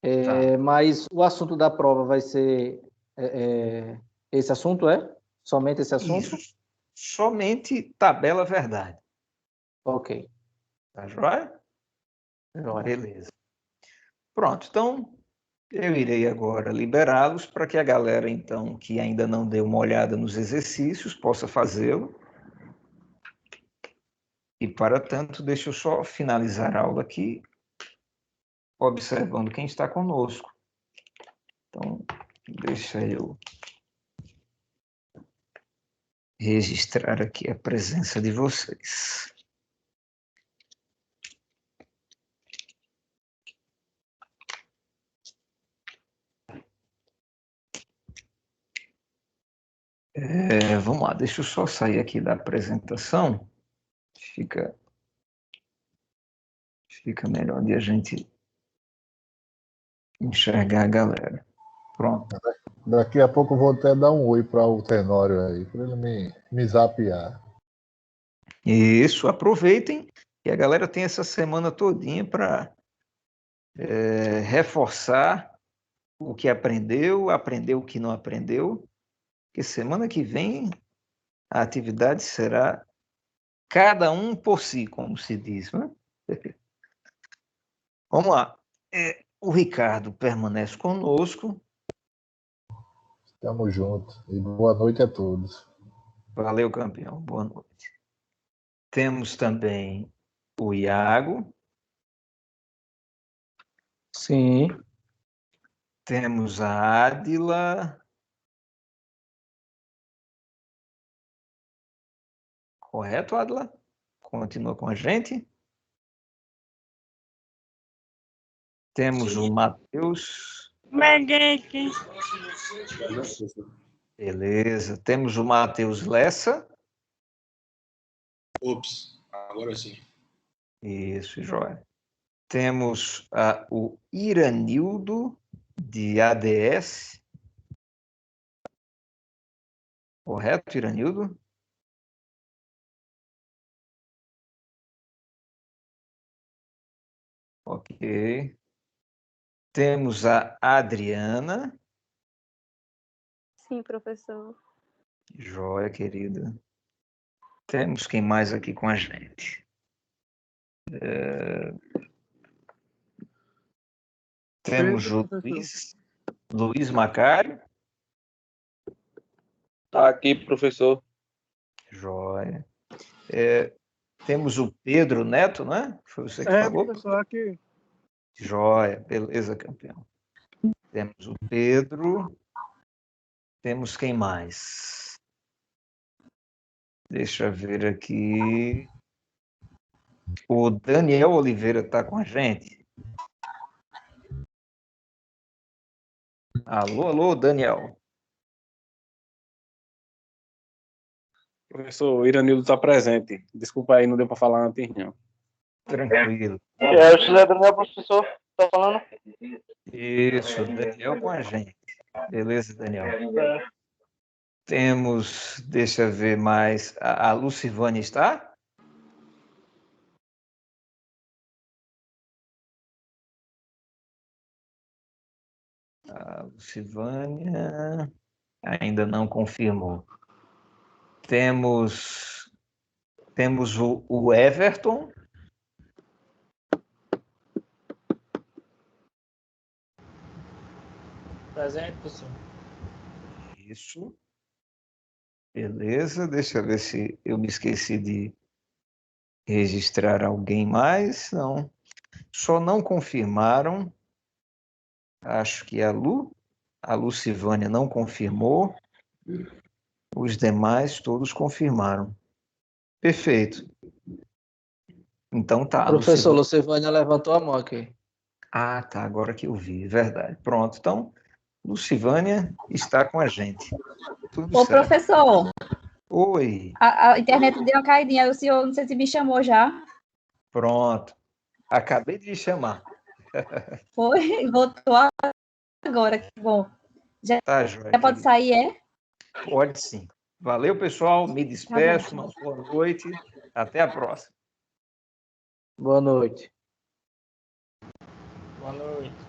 Tá. Mas o assunto da prova vai ser esse assunto, é? Somente esse assunto? Isso. Somente tabela verdade. Ok. Tá joia? Joia. Beleza. Pronto, então eu irei agora liberá-los para que a galera, então, que ainda não deu uma olhada nos exercícios, possa fazê-lo. E, para tanto, deixa eu só finalizar a aula aqui, observando quem está conosco. Então, deixa eu registrar aqui a presença de vocês. Vamos lá, deixa eu só sair aqui da apresentação. Fica melhor de a gente enxergar a galera. Pronto. Daqui a pouco eu vou até dar um oi para o Tenório aí, para ele me zapear. Isso, aproveitem e a galera tem essa semana todinha para reforçar o que aprendeu o que não aprendeu, porque semana que vem a atividade será cada um por si, como se diz, né? Vamos lá. O Ricardo permanece conosco. Tamo junto. E boa noite a todos. Valeu, campeão. Boa noite. Temos também o Iago. Sim. Temos a Ádila. Correto, Ádila? Continua com a gente. Temos o Matheus. Beleza. Temos o Matheus Lessa. Ops, agora sim. Isso, joia. Temos o Iranildo, de ADS. Correto, Iranildo? Ok. Temos a Adriana. Sim, professor. Joia, querida. Temos quem mais aqui com a gente? Temos o Luiz Macário. Tá aqui, professor. Joia. Temos o Pedro Neto, né? Foi você que falou? Professor, aqui. Joia, beleza, campeão. Temos o Pedro. Temos quem mais? Deixa eu ver aqui. O Daniel Oliveira está com a gente. Alô, alô, Daniel. Professor, o Iranildo está presente. Desculpa aí, não deu para falar antes, não. Tranquilo. O José Daniel, professor, está falando? Isso, Daniel com a gente. Beleza, Daniel. Temos, deixa eu ver mais, a Lucivânia está? A Lucivânia ainda não confirmou. Temos o Everton. Presente, professor. Isso. Beleza, deixa eu ver se eu me esqueci de registrar alguém mais. Não. Só não confirmaram. Acho que a Lucivânia não confirmou. Os demais todos confirmaram. Perfeito. Então tá. Professor Lucivânia levantou a mão aqui. Ah, tá. Agora que eu vi. Verdade. Pronto. Então, Lucivânia está com a gente. Tudo Ô, certo. professor, Oi. a internet deu uma caidinha. O senhor, não sei se me chamou já. Pronto. Acabei de lhe chamar. Foi? Voltou agora. Que bom. Tá, joia. Já pode sair, é? Pode sim. Valeu, pessoal. Me Tá despeço. bom. Uma boa noite. Até a próxima. Boa noite. Boa noite.